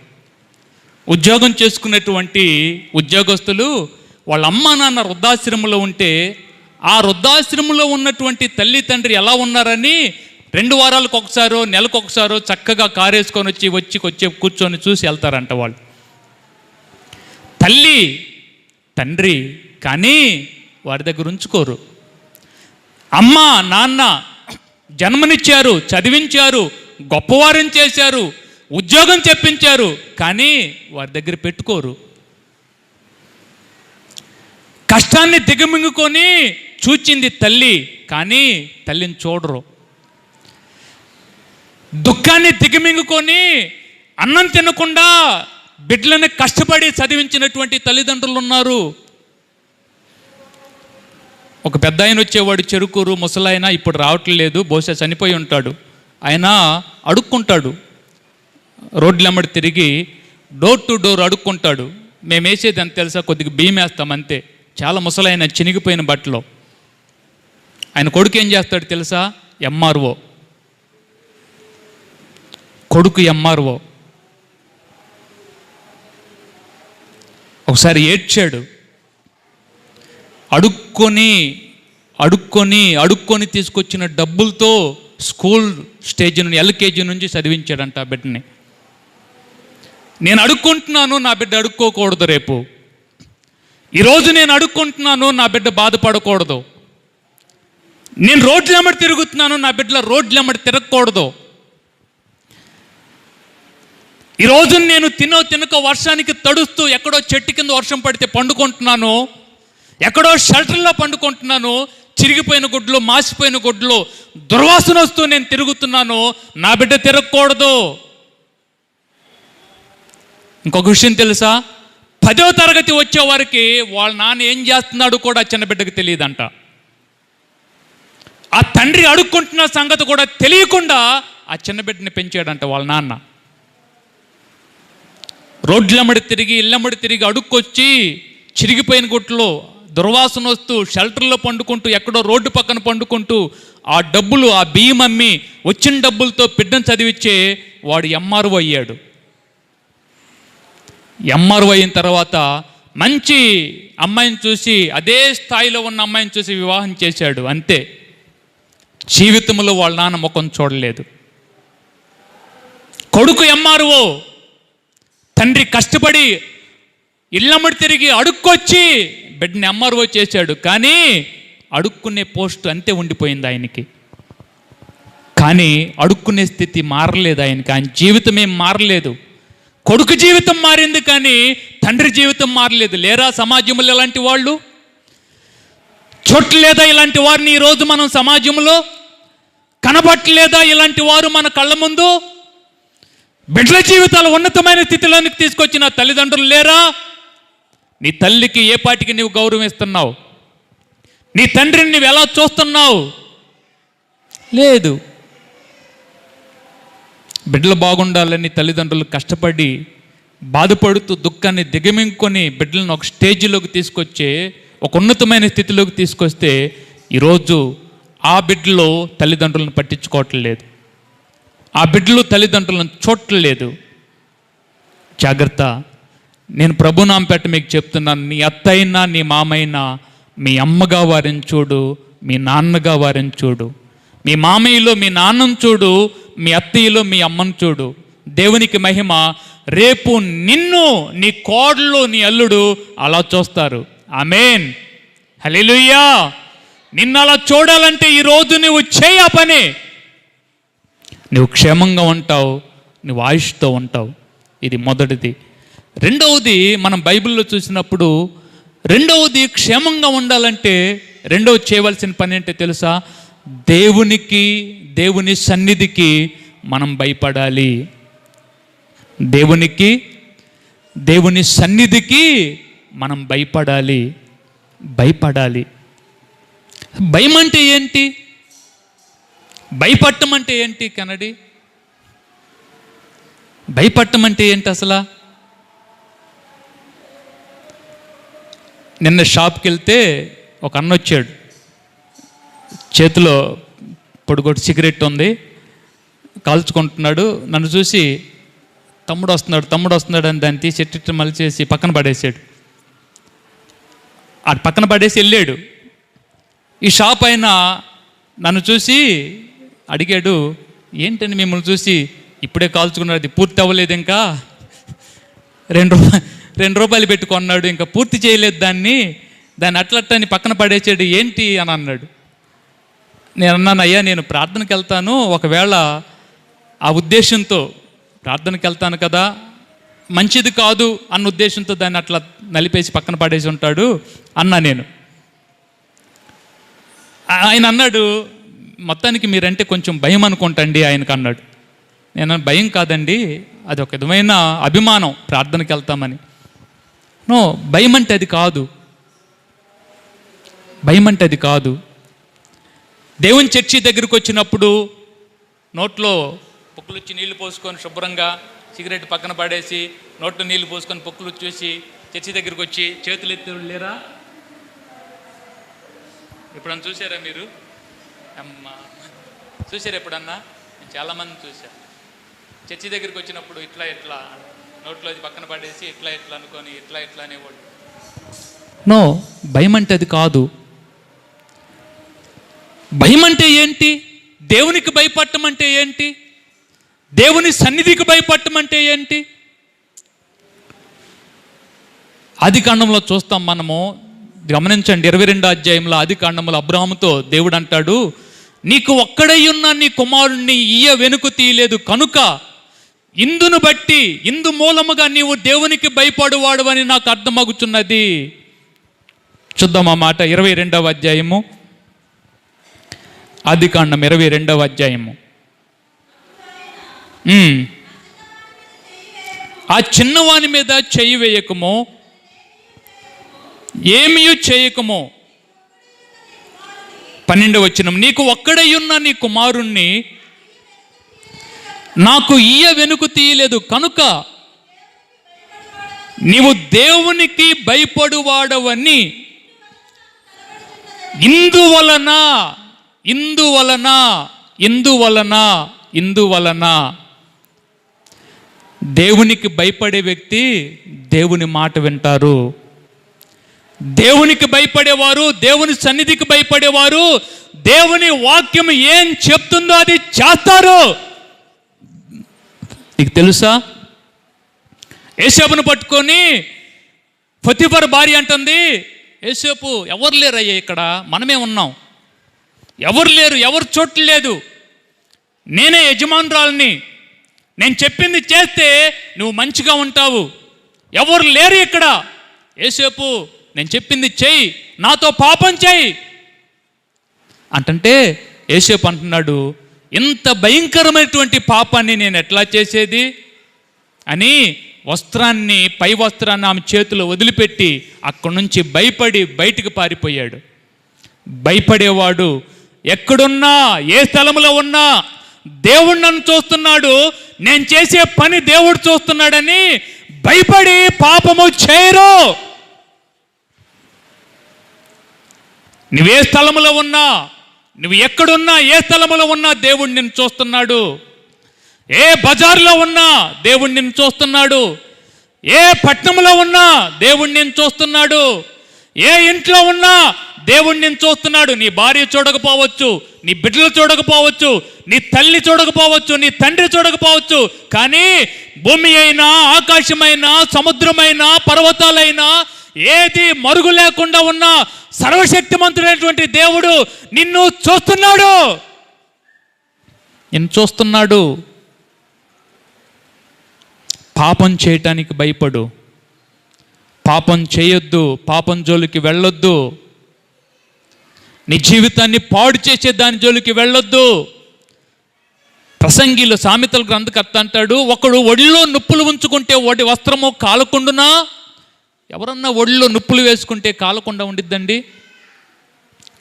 ఉద్యోగం చేసుకునేటువంటి ఉద్యోగస్తులు వాళ్ళ అమ్మా నాన్న వృద్ధాశ్రమంలో ఉంటే ఆ వృద్ధాశ్రమంలో ఉన్నటువంటి తల్లి తండ్రి ఎలా ఉన్నారని 2 వారాలకు ఒకసారో నెలకు ఒకసారో చక్కగా కారు వేసుకొని వచ్చి కూర్చొని చూసి వెళ్తారంట వాళ్ళు. తల్లి తండ్రి కానీ వారి దగ్గర ఉంచుకోరు. అమ్మ నాన్న జన్మనిచ్చారు, చదివించారు, గొప్పవారిని చేశారు, ఉద్యోగం చెప్పించారు, కానీ వారి దగ్గర పెట్టుకోరు. కష్టాన్ని దిగమింగుకొని చూచింది తల్లి, కానీ తల్లిని చూడరు. దుఃఖాన్ని దిగమింగుకొని అన్నం తినకుండా బిడ్డలను కష్టపడి చదివించినటువంటి తల్లిదండ్రులు ఉన్నారు. ఒక పెద్ద ఆయన వచ్చేవాడు, చెరుకూరు ముసలాయన, ఇప్పుడు రావట్లేదు, బహుశా చనిపోయి ఉంటాడు. ఆయన అడుక్కుంటాడు, రోడ్లెమ్మడి తిరిగి డోర్ టు డోర్ అడుక్కుంటాడు. మేము వేసేది అంత తెలుసా, కొద్దిగా బియ్యం వేస్తాం అంతే. చాలా ముసలాయన, చినిగిపోయిన బట్టలో. ఆయన కొడుకు ఏం చేస్తాడు తెలుసా? ఎంఆర్ఓ కొడుకు. ఎంఆర్ఓ ఒకసారి ఏడ్చాడు. అడుక్కొని తీసుకొచ్చిన డబ్బులతో స్కూల్ స్టేజ్ నుండి, ఎల్కేజీ నుంచి చదివించాడంట ఆ బిడ్డని. నేను అడుక్కుంటున్నాను, నా బిడ్డ అడుక్కోకూడదు. రేపు ఈరోజు నేను అడుక్కుంటున్నాను, నా బిడ్డ బాధపడకూడదు. నేను రోడ్లెమ్మడి తిరుగుతున్నాను, నా బిడ్డల రోడ్లెమ్మడి తిరగకూడదు. ఈరోజు నేను తినక వర్షానికి తడుస్తూ ఎక్కడో చెట్టు కింద వర్షం పడితే పండుకుంటున్నాను, ఎక్కడో షెల్టర్లో పండుకుంటున్నాను, చిరిగిపోయిన గుడ్లు, మాసిపోయిన గుడ్లు, దుర్వాసన వస్తూ నేను తిరుగుతున్నాను, నా బిడ్డ తిరగకూడదు. ఇంకొక విషయం తెలుసా? 10వ తరగతి వచ్చేవారికి వాళ్ళ నాన్న ఏం చేస్తున్నాడు కూడా చిన్న బిడ్డకు తెలియదంట. ఆ తండ్రి అడుక్కుంటున్న సంగతి కూడా తెలియకుండా ఆ చిన్న బిడ్డని పెంచాడంట వాళ్ళ నాన్న. రోడ్లమ్మడి తిరిగి, ఇళ్ళమ్మడి తిరిగి, అడుక్కొచ్చి చిరిగిపోయిన గుట్లో దుర్వాసన వస్తూ షెల్టర్లో పండుకుంటూ, ఎక్కడో రోడ్డు పక్కన పండుకుంటూ, ఆ డబ్బులు, ఆ బియ్యం అమ్మి వచ్చిన డబ్బులతో బిడ్డను చదివించే వాడు ఎంఆర్ఓ అయ్యాడు. ఎంఆర్ఓ అయిన తర్వాత మంచి అమ్మాయిని చూసి, అదే స్థాయిలో ఉన్న అమ్మాయిని చూసి వివాహం చేశాడు. అంతే. జీవితంలో వాళ్ళ నాన్న ముఖం చూడలేదు. కొడుకు ఎంఆర్ఓ, తండ్రి కష్టపడి ఇళ్ళమ్మడి తిరిగి అడుక్కొచ్చి బిడ్డని ఎంఆర్ఓ చేశాడు. కానీ అడుక్కునే పోస్టు అంతే ఉండిపోయింది ఆయనకి. కానీ అడుక్కునే స్థితి మారలేదు ఆయనకి. ఆయన జీవితం ఏం మారలేదు. కొడుకు జీవితం మారింది, కానీ తండ్రి జీవితం మారలేదు. లేరా సమాజంలో ఇలాంటి వాళ్ళు? చూడలేదా ఇలాంటి వారిని ఈరోజు మనం సమాజంలో? కనబట్టలేదా ఇలాంటి వారు మన కళ్ళ ముందు? బిడ్డల జీవితాలు ఉన్నతమైన స్థితిలోనికి తీసుకొచ్చిన తల్లిదండ్రులు లేరా? నీ తల్లికి ఏ పాటికి నీవు గౌరవం ఇస్తున్నావు? నీ తండ్రిని నువ్వు ఎలా చూస్తున్నావు? లేదు. బిడ్డలు బాగుండాలని తల్లిదండ్రులు కష్టపడి, బాధపడుతూ, దుఃఖాన్ని దిగమింగుకొని బిడ్డలను ఒక స్టేజ్లోకి తీసుకొచ్చే, ఒక ఉన్నతమైన స్థితిలోకి తీసుకొస్తే ఈరోజు ఆ బిడ్డలో తల్లిదండ్రులను పట్టించుకోవట్లేదు. ఆ బిడ్డలు తల్లిదండ్రులను చూడట్లేదు. జాగ్రత్త. నేను ప్రభునాంపేట మీకు చెప్తున్నాను, నీ అత్తైనా నీ మామైనా మీ అమ్మగా వారిని చూడు, మీ నాన్నగా వారిని చూడు. మీ మామయ్యలో మీ నాన్నను చూడు, మీ అత్తయ్యలో మీ అమ్మను చూడు. దేవునికి మహిమ. రేపు నిన్ను నీ కోడలు, నీ అల్లుడు అలా చూస్తారు. ఆమేన్, హల్లెలూయా. నిన్ను అలా చూడాలంటే ఈరోజు నువ్వు చేయ పని. నువ్వు క్షేమంగా ఉంటావు, నువ్వు ఆయుష్తో ఉంటావు. ఇది మొదటిది. రెండవది, మనం బైబిల్లో చూసినప్పుడు రెండవది, క్షేమంగా ఉండాలంటే రెండవది చేయవలసిన పని ఏంటో తెలుసా? దేవుని సన్నిధికి మనం భయపడాలి. దేవుని సన్నిధికి మనం భయపడాలి. భయం అంటే ఏంటి? భయపడటం అంటే ఏంటి? కన్నడి భయపడటం అంటే ఏంటి అసలు? నిన్న షాప్కి వెళ్తే ఒక అన్న వచ్చాడు, చేతిలో పొడుగొట్టు సిగరెట్ ఉంది, కాల్చుకుంటున్నాడు. నన్ను చూసి తమ్ముడు వస్తున్నాడు అని దాన్ని తీసి ఎట్టి మళ్ళీ చేసి పక్కన పడేసాడు. ఆ పక్కన పడేసి వెళ్ళాడు. ఈ షాప్ అయినా నన్ను చూసి అడిగాడు, ఏంటని మిమ్మల్ని చూసి ఇప్పుడే కాల్చుకున్నాడు, అది పూర్తి అవ్వలేదు, ఇంకా ₹2 పెట్టుకున్నాడు, ఇంకా పూర్తి చేయలేదు దాన్ని అట్లట్టని పక్కన పడేసాడు, ఏంటి అని అన్నాడు. నేను అన్నాను, అయ్యా నేను ప్రార్థనకి వెళ్తాను, ఒకవేళ ఆ ఉద్దేశంతో ప్రార్థనకి వెళ్తాను కదా, మంచిది కాదు అన్న ఉద్దేశంతో దాన్ని అట్లా నలిపేసి పక్కన పడేసి ఉంటాడు అన్నా నేను. ఆయన అన్నాడు, మొత్తానికి మీరంటే కొంచెం భయం అనుకుంటండి ఆయనకు అన్నాడు. నేను భయం కాదండి, అది ఒక విధమైన అభిమానం ప్రార్థనకి వెళ్తామని. నో, భయం అంటే అది కాదు, భయం అంటే అది కాదు. దేవుని చర్చి దగ్గరికి వచ్చినప్పుడు నోట్లో పొక్కులు వచ్చి నీళ్లు పోసుకొని శుభ్రంగా సిగరెట్ పక్కన పడేసి నోట్లో నీళ్లు పోసుకొని పొక్కులు చూసి చర్చి దగ్గరికి వచ్చి చేతులు ఎత్తి లేరా? ఎప్పుడన్నా చూసారా మీరు? అమ్మా, చూసారు ఎప్పుడన్నా? నేను చాలామంది చూశాను. చర్చి దగ్గరికి వచ్చినప్పుడు ఇట్లా ఇట్లా నోట్లో అది పక్కన పడేసి ఇట్లా ఇట్లా అనుకొని ఇట్లా ఇట్లా అనేవాళ్ళు. నో, భయం అంటే అది కాదు. భయం అంటే ఏంటి? దేవునికి భయపడటం అంటే ఏంటి? దేవుని సన్నిధికి భయపడటం అంటే ఏంటి? ఆదికాండంలో చూస్తాం మనము, గమనించండి, 22వ అధ్యాయంలో ఆదికాండంలో అబ్రాహాముతో దేవుడు అంటాడు, నీకు ఒక్కడై ఉన్న నీ కుమారుణ్ణి ఇయ్య వెనుక తీయలేదు కనుక ఇందును బట్టి ఇందు మూలముగా నీవు దేవునికి భయపడువాడు అని నాకు అర్థమగుచున్నది. చూద్దాం ఆ మాట. 22వ అధ్యాయము, ఆదికాండం 22వ అధ్యాయము. ఆ చిన్నవాని మీద చెయ్యి వేయకము, ఏమీ చేయకము. 12వ వచనం, నీకు ఒక్కడై ఉన్న నీ కుమారుణ్ణి నాకు ఇయ్య వెనుక తీయలేదు కనుక నీవు దేవునికి భయపడువాడవని ఇందువలన ఇందువలన ఇందువలన ఇందువలన దేవునికి భయపడే వ్యక్తి దేవుని మాట వింటారు. దేవునికి భయపడేవారు, దేవుని సన్నిధికి భయపడేవారు దేవుని వాక్యం ఏం చెప్తుందో అది చేస్తారు. నీకు తెలుసా, యేసేపును పట్టుకొని పొతిఫర్ భార్య అంటుంది, యేసేపు ఎవరు లేరయ్యా ఇక్కడ, మనమే ఉన్నాం, ఎవరు లేరు, ఎవరు చోట్లేదు, నేనే యజమానురాల్ని, నేను చెప్పింది చేస్తే నువ్వు మంచిగా ఉంటావు, ఎవరు లేరు ఇక్కడ, యేసేపు నేను చెప్పింది చెయ్యి, నాతో పాపం చెయ్యి అంటుంటే యేసేపు అంటున్నాడు, ఇంత భయంకరమైనటువంటి పాపాన్ని నేను ఎట్లా చేసేది అని వస్త్రాన్ని, పై వస్త్రాన్ని ఆమె చేతిలో వదిలిపెట్టి అక్కడి నుంచి భయపడి బయటికి పారిపోయాడు. భయపడేవాడు ఎక్కడున్నా, ఏ స్థలంలో ఉన్నా దేవుడు నన్ను చూస్తున్నాడు, నేను చేసే పని దేవుడు చూస్తున్నాడని భయపడి పాపము చేయరు. నువ్వే స్థలంలో ఉన్నా, నువ్వు ఎక్కడున్నా, ఏ స్థలంలో ఉన్నా దేవుడు నిన్ను చూస్తున్నాడు. ఏ బజార్లో ఉన్నా దేవుడు నిన్ను చూస్తున్నాడు. ఏ పట్టణంలో ఉన్నా దేవుడు నిన్ను చూస్తున్నాడు. ఏ ఇంట్లో ఉన్నా దేవుడు నిన్ను చూస్తున్నాడు. నీ భార్య చూడకపోవచ్చు, నీ బిడ్డలు చూడకపోవచ్చు, నీ తల్లి చూడకపోవచ్చు, నీ తండ్రి చూడకపోవచ్చు, కానీ భూమి అయినా, ఆకాశమైనా, సముద్రమైనా, పర్వతాలైనా ఏది మరుగు లేకుండా ఉన్న సర్వశక్తిమంతుడైనటువంటి దేవుడు నిన్ను చూస్తున్నాడు, నిన్ను చూస్తున్నాడు. పాపం చేయటానికి భయపడు, పాపం చేయొద్దు, పాపం జోలికి వెళ్ళొద్దు, నీ జీవితాన్ని పాడు చేసే దాని జోలికి వెళ్ళొద్దు. ప్రసంగిలో సామెతల గ్రంథకర్త అంటాడు, ఒకడు ఒడిలో నొప్పులు ఉంచుకుంటే వాడి వస్త్రము కాలకుండునా? ఎవరన్నా ఒడిలో నొప్పులు వేసుకుంటే కాలకుండా ఉండిద్దండి?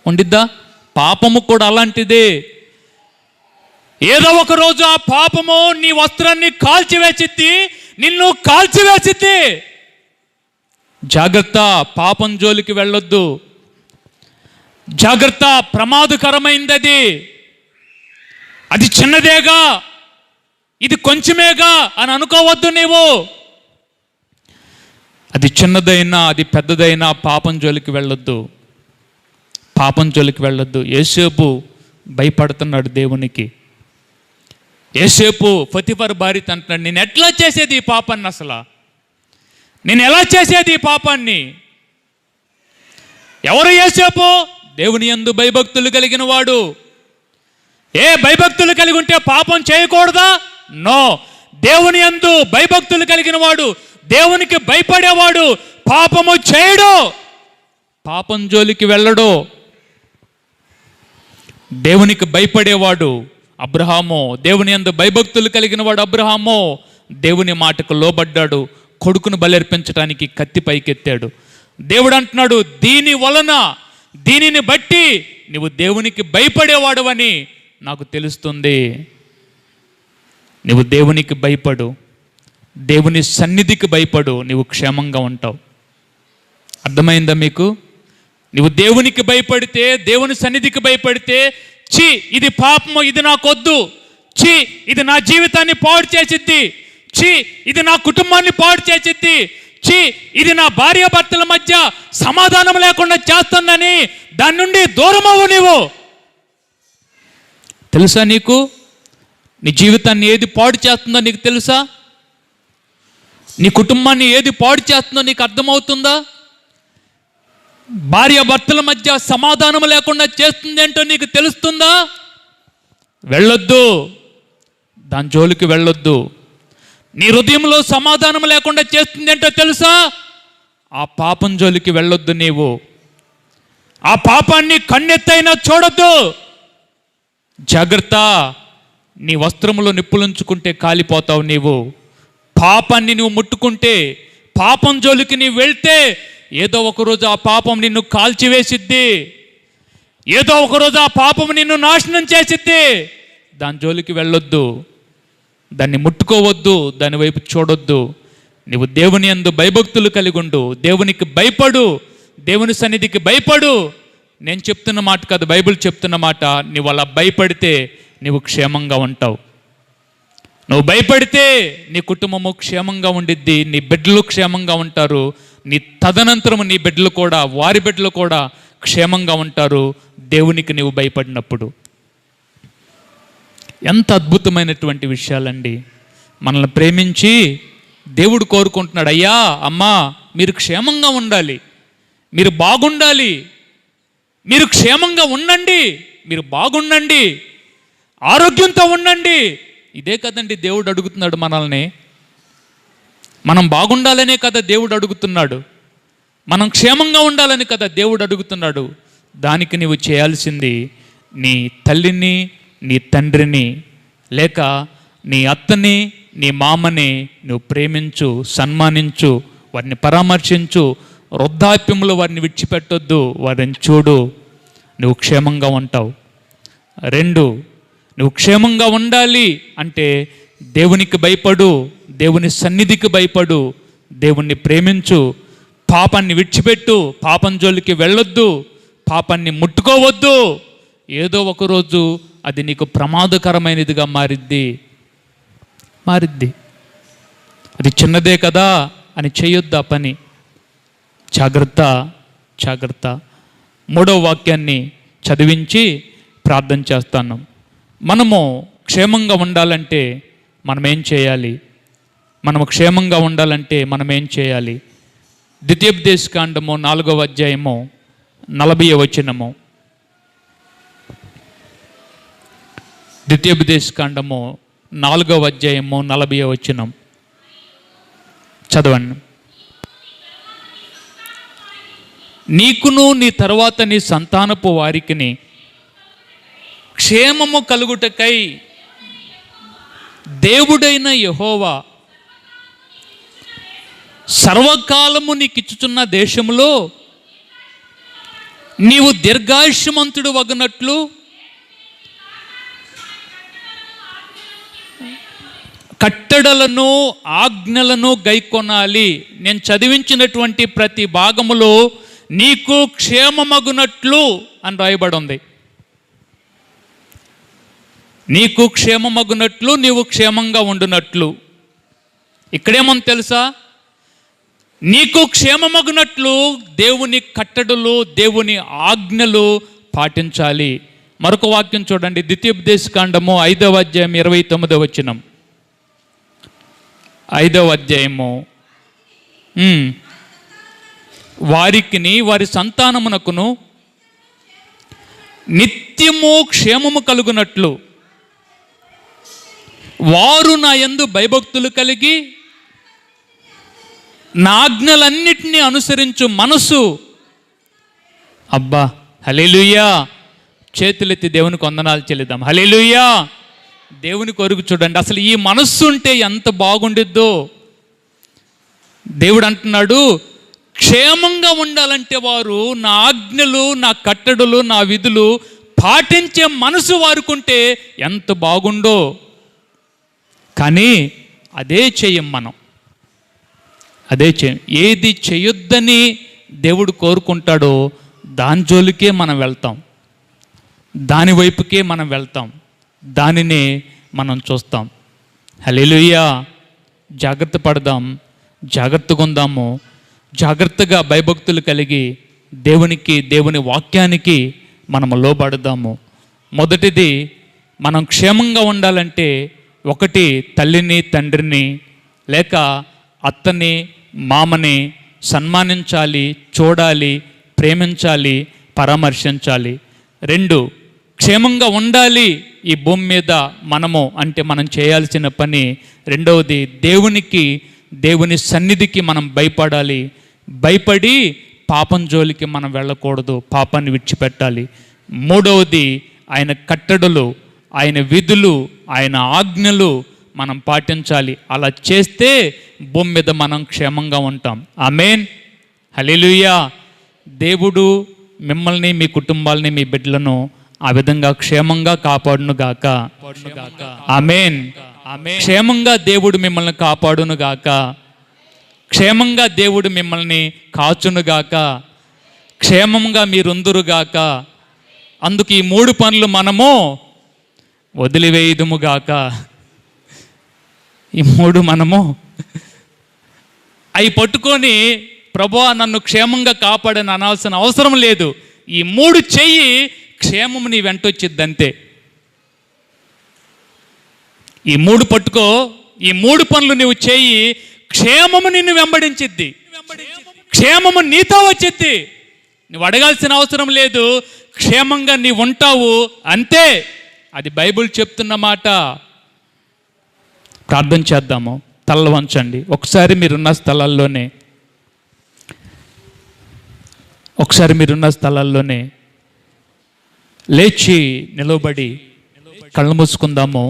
ఉండిద్దా? పాపము కూడా అలాంటిదే. ఏదో ఒక రోజు ఆ పాపము నీ వస్త్రాన్ని కాల్చివేసిద్ది, నిన్ను కాల్చివేసిద్ది. జాగ్రత్త, పాపం జోలికి వెళ్ళొద్దు. జాగ్రత్త, ప్రమాదకరమైంది అది. అది చిన్నదేగా, ఇది కొంచెమేగా అని అనుకోవద్దు నీవు. అది చిన్నదైనా, అది పెద్దదైనా పాపం జోలికి వెళ్ళొద్దు, పాపం జోలికి వెళ్ళొద్దు. యేసేపు భయపడుతున్నాడు దేవునికి. యేసేపు పొతిఫర్ భార్యతో అంటున్నాడు, నేను ఎట్లా చేసేది ఈ పాపాన్ని, అసలు నేను ఎలా చేసేది ఈ పాపాన్ని? ఎవరు యేసేపు? దేవుని యందు భయభక్తులు కలిగిన వాడు, భయభక్తులు కలిగి ఉంటే పాపం చేయకూడదా? నో. దేవుని యందు భయభక్తులు కలిగిన వాడు, దేవునికి భయపడేవాడు పాపము చేయడు, పాపం జోలికి వెళ్ళడు. దేవునికి భయపడేవాడు అబ్రహాము, దేవుని యందు భయభక్తులు కలిగిన వాడు అబ్రహాము దేవుని మాటకు లోబడ్డాడు, కొడుకును బలర్పించడానికి కత్తి పైకెత్తాడు. దేవుడు అంటున్నాడు, దీనిని బట్టి నువ్వు దేవునికి భయపడేవాడు అని నాకు తెలుస్తుంది. నువ్వు దేవునికి భయపడు, దేవుని సన్నిధికి భయపడు, నువ్వు క్షేమంగా ఉంటావు. అర్థమైందా మీకు? నువ్వు దేవునికి భయపడితే, దేవుని సన్నిధికి భయపడితే, ఇది పాపము, ఇది నాకొద్దు, ఇది నా జీవితాన్ని పాడు చేసిద్ది, ఇది నా కుటుంబాన్ని పాడు చేసిద్ది, ఇది నా భార్యాభర్తల మధ్య సమాధానం లేకుండా చేస్తుందని దాని నుండి దూరం అవ్వు. నీవు తెలుసా? నీకు నీ జీవితాన్ని ఏది పాడు చేస్తుందో నీకు తెలుసా? నీ కుటుంబాన్ని ఏది పాడు చేస్తుందో నీకు అర్థమవుతుందా? భార్యాభర్తల మధ్య సమాధానం లేకుండా చేస్తుంది ఏంటో నీకు తెలుస్తుందా? వెళ్ళొద్దు, దాని జోలికి వెళ్ళొద్దు. నీ హృదయంలో సమాధానం లేకుండా చేస్తుంది ఏంటో తెలుసా? ఆ పాపం జోలికి వెళ్ళొద్దు. నీవు ఆ పాపాన్ని కన్నెత్తైనా చూడొద్దు. జాగ్రత్త, నీ వస్త్రములో నిప్పులుంచుకుంటే కాలిపోతావు. నీవు పాపాన్ని నువ్వు ముట్టుకుంటే, పాపం జోలికి నీవు వెళ్తే, ఏదో ఒకరోజు ఆ పాపం నిన్ను కాల్చివేసిద్ది, ఏదో ఒకరోజు ఆ పాపం నిన్ను నాశనం చేసిద్ది. దాని జోలికి వెళ్ళొద్దు, దాన్ని ముట్టుకోవద్దు, దాని వైపు చూడొద్దు. నువ్వు దేవుని యందు భయభక్తులు కలిగి ఉండు, దేవునికి భయపడు, దేవుని సన్నిధికి భయపడు. నేను చెప్తున్న మాట కాదు, బైబిల్ చెప్తున్న మాట. నువ్వు అలా భయపడితే నువ్వు క్షేమంగా ఉంటావు. నువ్వు భయపడితే నీ కుటుంబము క్షేమంగా ఉండిద్ది, నీ బిడ్డలు క్షేమంగా ఉంటారు, నీ తదనంతరము నీ బిడ్డలు కూడా, వారి బిడ్డలు కూడా క్షేమంగా ఉంటారు దేవునికి నీవు భయపడినప్పుడు. ఎంత అద్భుతమైనటువంటి విషయాలండి. మనల్ని ప్రేమించి దేవుడు కోరుకుంటున్నాడు, అయ్యా అమ్మా మీరు క్షేమంగా ఉండాలి, మీరు బాగుండాలి, మీరు క్షేమంగా ఉండండి, మీరు బాగుండండి, ఆరోగ్యంతో ఉండండి. ఇదే కదండి దేవుడు అడుగుతున్నాడు మనల్ని. మనం బాగుండాలనే కదా దేవుడు అడుగుతున్నాడు, మనం క్షేమంగా ఉండాలని కదా దేవుడు అడుగుతున్నాడు. దానికి నీవు చేయాల్సింది, నీ తల్లిని, నీ తండ్రిని, లేక నీ అత్తని, నీ మామని నువ్వు ప్రేమించు, సన్మానించు, వారిని పరామర్శించు, వృద్ధాప్యంలో వారిని విడిచిపెట్టొద్దు, వారిని చూడు, నువ్వు క్షేమంగా ఉంటావు. 2, నువ్వు క్షేమంగా ఉండాలి అంటే దేవునికి భయపడు, దేవుని సన్నిధికి భయపడు, దేవుణ్ణి ప్రేమించు, పాపాన్ని విడిచిపెట్టు, పాపం జోలికి వెళ్ళొద్దు, పాపాన్ని ముట్టుకోవద్దు. ఏదో ఒకరోజు అది నీకు ప్రమాదకరమైనదిగా మారిద్ది. అది చిన్నదే కదా అని చేయొద్దు ఆ పని. జాగ్రత్త. 3వ వాక్యాన్ని చదివించి ప్రార్థన చేస్తాను. మనము క్షేమంగా ఉండాలంటే మనం ఏం చేయాలి? మనము క్షేమంగా ఉండాలంటే మనం ఏం చేయాలి? ద్వితీయోపదేశకాండము 4వ అధ్యాయము 40వ వచనము. ద్వితీయోపదేశకాండము 4వ అధ్యాయము 40వ వచనం చదవండి. నీకును నీ తర్వాత నీ సంతానపు వారికిని క్షేమము కలుగుటకై దేవుడైన యెహోవా సర్వకాలము నీకిచ్చుచున్న దేశములో నీవు దీర్ఘాయుష్మంతుడు వగనట్లు కట్టడలను ఆజ్ఞలను గైకొనాలి. నేను చదివించినటువంటి ప్రతి భాగములో నీకు క్షేమమగునట్లు అని రాయబడి ఉంది. నీకు క్షేమమగునట్లు, నీవు క్షేమంగా ఉండునట్లు. ఇక్కడేమని తెలుసా? నీకు క్షేమమగునట్లు దేవుని కట్టడలు, దేవుని ఆజ్ఞలు పాటించాలి. మరొక వాక్యం చూడండి, ద్వితీయోపదేశకాండము 5వ అధ్యాయం 29వ వచనం. 5వ అధ్యాయము. వారికిని వారి సంతానమునకును నిత్య నిత్యము క్షేమము కలుగునట్లు వారు నా యందు భయభక్తులు కలిగి నా ఆజ్ఞలన్నిటినీ అనుసరించు మనసు. అబ్బా, హల్లెలూయా! చేతులెత్తి దేవునికి వందనాలు చెల్లిద్దాం. హల్లెలూయా! దేవుని కొరకు చూడండి, అసలు ఈ మనస్సు ఉంటే ఎంత బాగుండిద్దో. దేవుడు అంటున్నాడు, క్షేమంగా ఉండాలంటే వారు నా ఆజ్ఞలు, నా కట్టడలు, నా విధులు పాటించే మనసు వారుకుంటే ఎంత బాగుండో. కానీ అదే చెయ్యం మనం, అదే చెయ్యం. ఏది చేయొద్దని దేవుడు కోరుకుంటాడో దాని జోలికే మనం వెళ్తాం, దాని వైపుకే మనం వెళ్తాం, దానినే మనం చూస్తాం. హల్లెలూయా! జాగ్రత్త పడదాం, జాగ్రత్తగా ఉందాము, జాగ్రత్తగా భయభక్తులు కలిగి దేవునికి, దేవుని వాక్యానికి మనము లోబడదాము. మొదటిది, మనం క్షేమంగా ఉండాలంటే ఒకటి, తల్లిని, తండ్రిని లేక అత్తని, మామని సన్మానించాలి, చూడాలి, ప్రేమించాలి, పరామర్శించాలి. 2, క్షేమంగా ఉండాలి ఈ భూమి మీద మనము అంటే మనం చేయాల్సిన పని. రెండవది, దేవునికి, దేవుని సన్నిధికి మనం భయపడాలి. భయపడి పాపం జోలికి మనం వెళ్ళకూడదు, పాపాన్ని విడిచిపెట్టాలి. మూడవది, ఆయన కట్టడలు, ఆయన విధులు, ఆయన ఆజ్ఞలు మనం పాటించాలి. అలా చేస్తే భూమి మీద మనం క్షేమంగా ఉంటాం. ఆమేన్, హల్లెలూయా! దేవుడు మిమ్మల్ని, మీ కుటుంబాలని, మీ బిడ్డలను ఆ విధంగా క్షేమంగా కాపాడును గాక. ఆమేన్. క్షేమంగా దేవుడు మిమ్మల్ని కాపాడును గాక. క్షేమంగా దేవుడు మిమ్మల్ని కాచునుగాక. క్షేమంగా మీరుందురుగాక. అందుకు ఈ 3 పనులు మనము వదిలివేయుదుముగాక. ఈ 3 మనము అవి పట్టుకొని ప్రభువా నన్ను క్షేమంగా కాపాడని అనాల్సిన అవసరం లేదు. ఈ 3 చెయ్యి, క్షేమము నీ వెంటొచ్చిద్దంతే. ఈ 3 పట్టుకో, ఈ 3 పనులు నువ్వు చెయ్యి, క్షేమము నిన్ను వెంబడించిద్ది, క్షేమము నీతో వచ్చిద్ది. నువ్వు అడగాల్సిన అవసరం లేదు, క్షేమంగా నీవు ఉంటావు అంతే. అది బైబిల్ చెప్తున్న మాట. ప్రార్థన చేద్దాము, తలలు వంచండి. ఒకసారి మీరున్న స్థలాల్లోనే లేచి నిలబడి కళ్ళు మూసుకుందాము.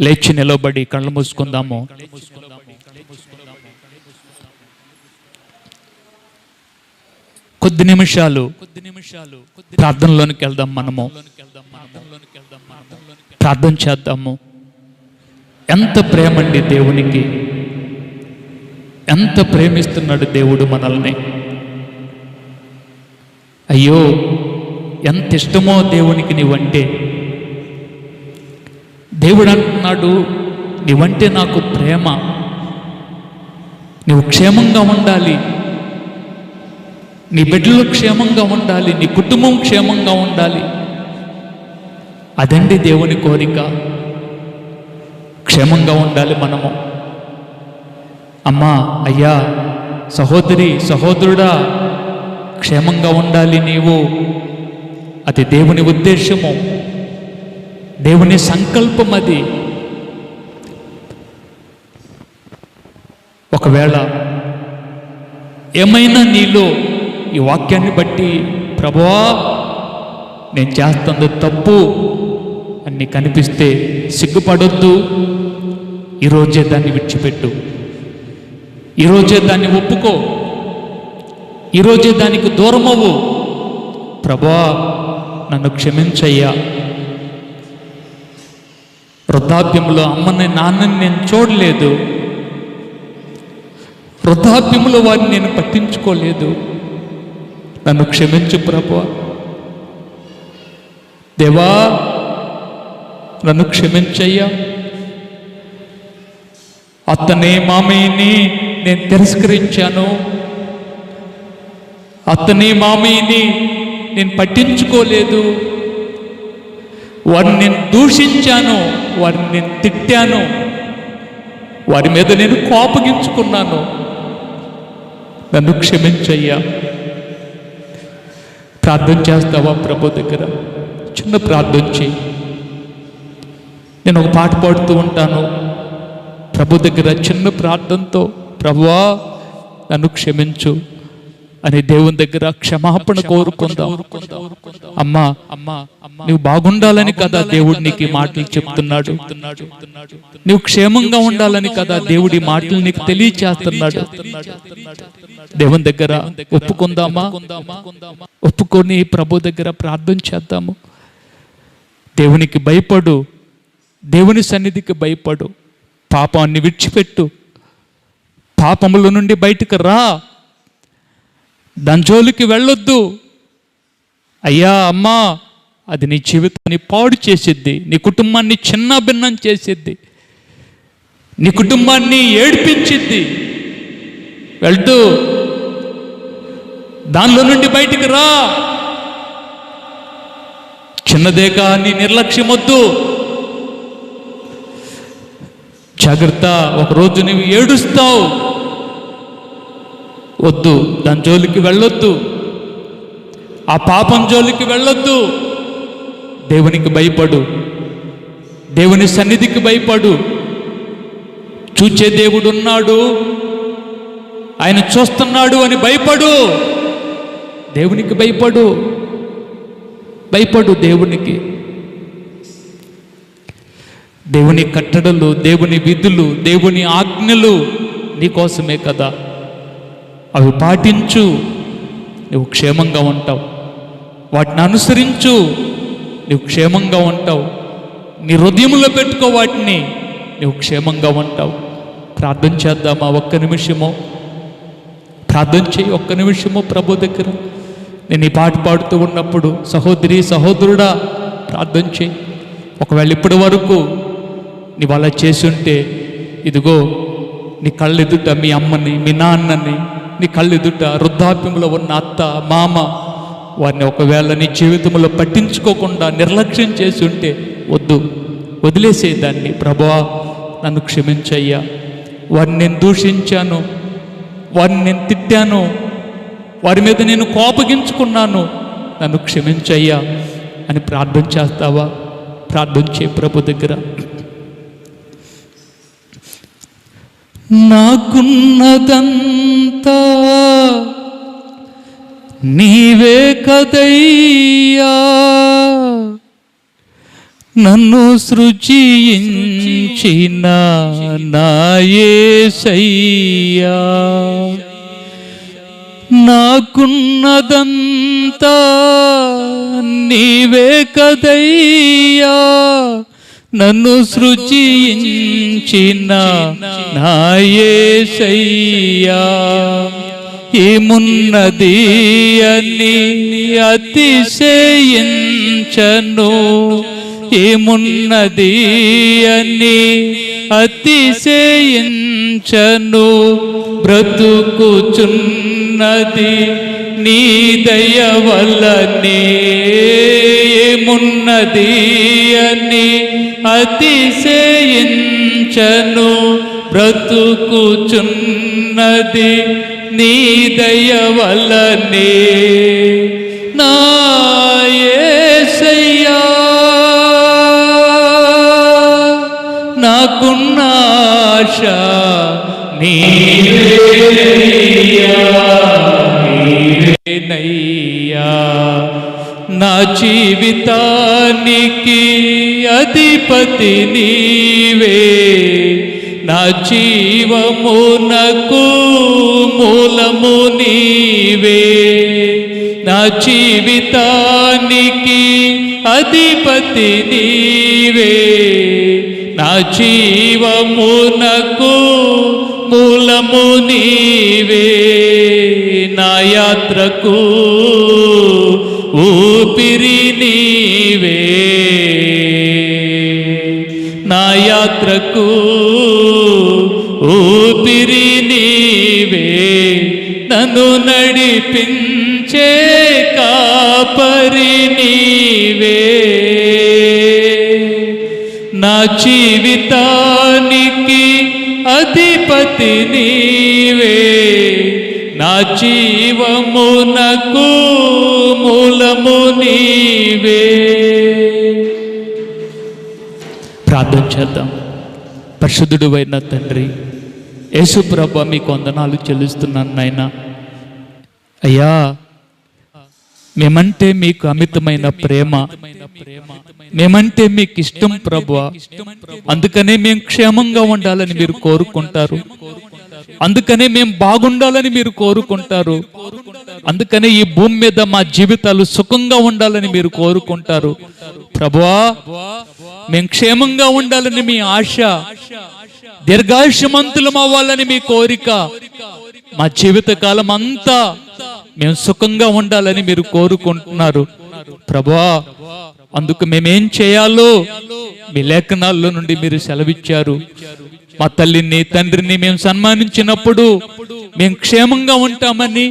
లేచి నిలబడి కళ్ళు మూసుకుందాము. కొద్ది నిమిషాలు ప్రార్థనలోనికి వెళ్దాం. మనము ప్రార్థన చేద్దాము. ఎంత ప్రేమండి దేవునికి, ఎంత ప్రేమిస్తున్నాడు దేవుడు మనల్ని. అయ్యో, ఎంత ఇష్టమో దేవునికి నీవంటే. దేవుడు అంటున్నాడు, నీవంటే నాకు ప్రేమ, నువ్వు క్షేమంగా ఉండాలి, నీ బిడ్డలు క్షేమంగా ఉండాలి, నీ కుటుంబం క్షేమంగా ఉండాలి. అదండి దేవుని కోరిక. క్షేమంగా ఉండాలి మనము. అమ్మా, అయ్యా, సహోదరి, సహోదరుడా, క్షేమంగా ఉండాలి నీవు. అది దేవుని ఉద్దేశము, దేవుని సంకల్పం అది. ఒకవేళ ఏమైనా నీలో ఈ వాక్యాన్ని బట్టి ప్రభువా నేను చేస్తుంది తప్పు అని నీకు అనిపిస్తే సిగ్గుపడొద్దు. ఈరోజే దాన్ని విడిచిపెట్టు, ఈరోజే దాన్ని ఒప్పుకో, ఈరోజే దానికి దూరమవ్వు. ప్రభువా నన్ను క్షమించయ్యా, వృద్ధాప్యంలో అమ్మని, నాన్నని నేను చూడలేదు, వృద్ధాప్యంలో వారిని నేను పట్టించుకోలేదు, నన్ను క్షమించు ప్రభువా. దేవా నన్ను క్షమించయ్యా. అత్తని, మామయ్యని నేను తిరస్కరించాను, అత్తని, మామయ్యని నేను పట్టించుకోలేదు, వారిని నేను దూషించాను, వారిని నేను తిట్టాను, వారి మీద నేను కోపగించుకున్నాను, నన్ను క్షమించయ్యా. ప్రార్థన చేస్తావా ప్రభు దగ్గర? చిన్న ప్రార్థన చేయి. నేను ఒక పాట పాడుతూ ఉంటాను. ప్రభు దగ్గర చిన్న ప్రార్థనతో ప్రభువా నన్ను క్షమించు అని దేవుని దగ్గర క్షమాపణ కోరుకుందాం. అమ్మా నువ్వు బాగుండాలని కదా దేవుడు నీకు ఈ మాటలు చెప్తున్నాడు. నువ్వు క్షేమంగా ఉండాలని కదా దేవుడి మాటలు నీకు తెలియచేస్తున్నాడు. దేవుని దగ్గర ఒప్పుకుందామా? ఒప్పుకొని ప్రభు దగ్గర ప్రార్థన చేద్దాము. దేవునికి భయపడు, దేవుని సన్నిధికి భయపడు, పాపాన్ని విడిచిపెట్టు, పాపముల నుండి బయటకు రా, దాని జోలికి వెళ్ళొద్దు. అయ్యా అమ్మా, అది నీ జీవితాన్ని పాడు చేసిద్ది, నీ కుటుంబాన్ని చిన్న భిన్నం చేసిద్ది, నీ కుటుంబాన్ని ఏడ్పించిద్ది. వెళ్తూ దానిలో నుండి బయటికి రా. చిన్నదేగా నీ నిర్లక్ష్యం వద్దు. జాగ్రత్త, ఒకరోజు నువ్వు ఏడుస్తావు. వద్దు, దాని జోలికి వెళ్ళొద్దు, ఆ పాపం జోలికి వెళ్ళొద్దు. దేవునికి భయపడు, దేవుని సన్నిధికి భయపడు. చూచే దేవుడు ఉన్నాడు, ఆయన చూస్తున్నాడు అని భయపడు. దేవునికి భయపడు, భయపడు దేవునికి. దేవుని కట్టడలు, దేవుని విధులు, దేవుని ఆజ్ఞలు నీకోసమే కదా. అవి పాటించు, నువ్వు క్షేమంగా ఉంటావు. వాటిని అనుసరించు, నువ్వు క్షేమంగా ఉంటావు. నీ హృదయంలో పెట్టుకో వాటిని, నువ్వు క్షేమంగా ఉంటావు. ప్రార్థన చేద్దామా? ఒక్క నిమిషము ప్రార్థన చేయి, ఒక్క నిమిషము ప్రభు దగ్గర. నేను ఈ పాట పాడుతూ ఉన్నప్పుడు సహోదరి సహోదరుడా ప్రార్థన చేయి. ఒకవేళ ఇప్పటి వరకు నీవు అలా చేసి ఉంటే, ఇదిగో నీ కళ్ళెదుట మీ అమ్మని, మీ నాన్నని, నీ కళ్ళెదుట వృద్ధాప్యంలో ఉన్న అత్త మామ, వారిని ఒకవేళ నీ జీవితంలో పట్టించుకోకుండా నిర్లక్ష్యం చేసి ఉంటే వద్దు, వదిలేసేదాన్ని. ప్రభువా నన్ను క్షమించయ్యా, వారిని నేను దూషించాను, వారిని నేను తిట్టాను, వారి మీద నేను కోపగించుకున్నాను, నన్ను క్షమించయ్యా అని ప్రార్థన చేస్తావా? ప్రార్థన చేయి ప్రభు దగ్గర. నాకున్నదంతా నీవే కదయ్యా, నన్ను సృజించిన నా యేసయ్యా. నాకున్నదంతా నీవే కదయ్యా, నన్ను సృజించిన నా యేసయ్యా. ఏమున్నది అని అతిశయించను, ఏమున్నది అని అతిశయించను. బ్రతుకుచున్నది నీ దయ వల్లనే, ఏమున్నది అని అతిశయించను. బ్రతుకుచున్నది నీ దయ వల్లనే. నా యేసయ్యా నాకున్న ఆశ నీవేనయ్యా. నా జీవితానికి అధిపతి నీవే, నా జీవమునకు మూలము నీవే. నా జీవితానికి అధిపతి నీవే, నా జీవమునకు మూలము నీవే. నా యాత్రకు ఊపిరి నీవే, నా యాత్రకు ఊపిరి నీవే. నన్ను నడిపించే కాపరి నీవే. నా జీవితానికి అధిపతి నీవే, నా జీవమునకు మూలము నీవే. ప్రార్థన చేద్దాం. పరిశుద్ధుడు అయిన తండ్రి యేసు ప్రభువా, మీకు వందనాలు చెల్లిస్తున్నాను నాయనా. అయ్యా, మేమంటే మీకు అమితమైన ప్రేమ, మేమంటే మీకు ఇష్టం ప్రభువా. అందుకనే మేము క్షేమంగా ఉండాలని మీరు కోరుకుంటారు, అందుకనే మేము బాగుండాలని మీరు కోరుకుంటారు, అందుకనే ఈ భూమి మీద మా జీవితాలు సుఖంగా ఉండాలని మీరు కోరుకుంటారు ప్రభువా. మేము క్షేమంగా ఉండాలని మీ ఆశ, దీర్ఘాయుష్మంతులం అవ్వాలని మీ కోరిక, మా జీవిత కాలం అంతా మేము సుఖంగా ఉండాలని మీరు కోరుకుంటున్నారు ప్రభువా. అందుకు మేమేం చేయాలో మీ లేఖనాల్లో నుండి మీరు సెలవిచ్చారు. మా తల్లిని తండ్రిని మేము సన్మానించినప్పుడు మేము క్షేమంగా ఉంటామని,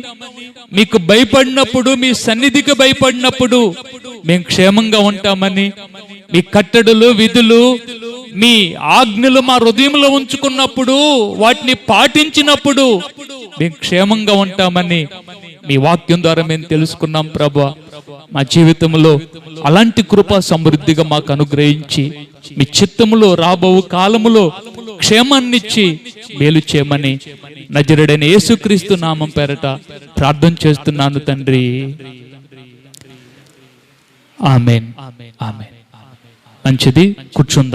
మీకు భయపడినప్పుడు, మీ సన్నిధికి భయపడినప్పుడు మేము క్షేమంగా ఉంటామని, మీ కట్టడలు విధులు మీ ఆజ్ఞలు మా హృదయంలో ఉంచుకున్నప్పుడు, వాటిని పాటించినప్పుడు మేము క్షేమంగా ఉంటామని మీ వాక్యం ద్వారా మేము తెలుసుకున్నాం ప్రభువా. మా జీవితంలో అలాంటి కృప సమృద్ధిగా మాకు అనుగ్రహించి మీ చిత్తములో రాబో కాలములో క్షేమాన్నిచ్చి మేలు చేయమని నజరేయుడైన యేసుక్రీస్తు నామం పేరట ప్రార్థన చేస్తున్నాను తండ్రి. ఆమేన్. ఆమేన్. మంచిది, కూర్చుందాం.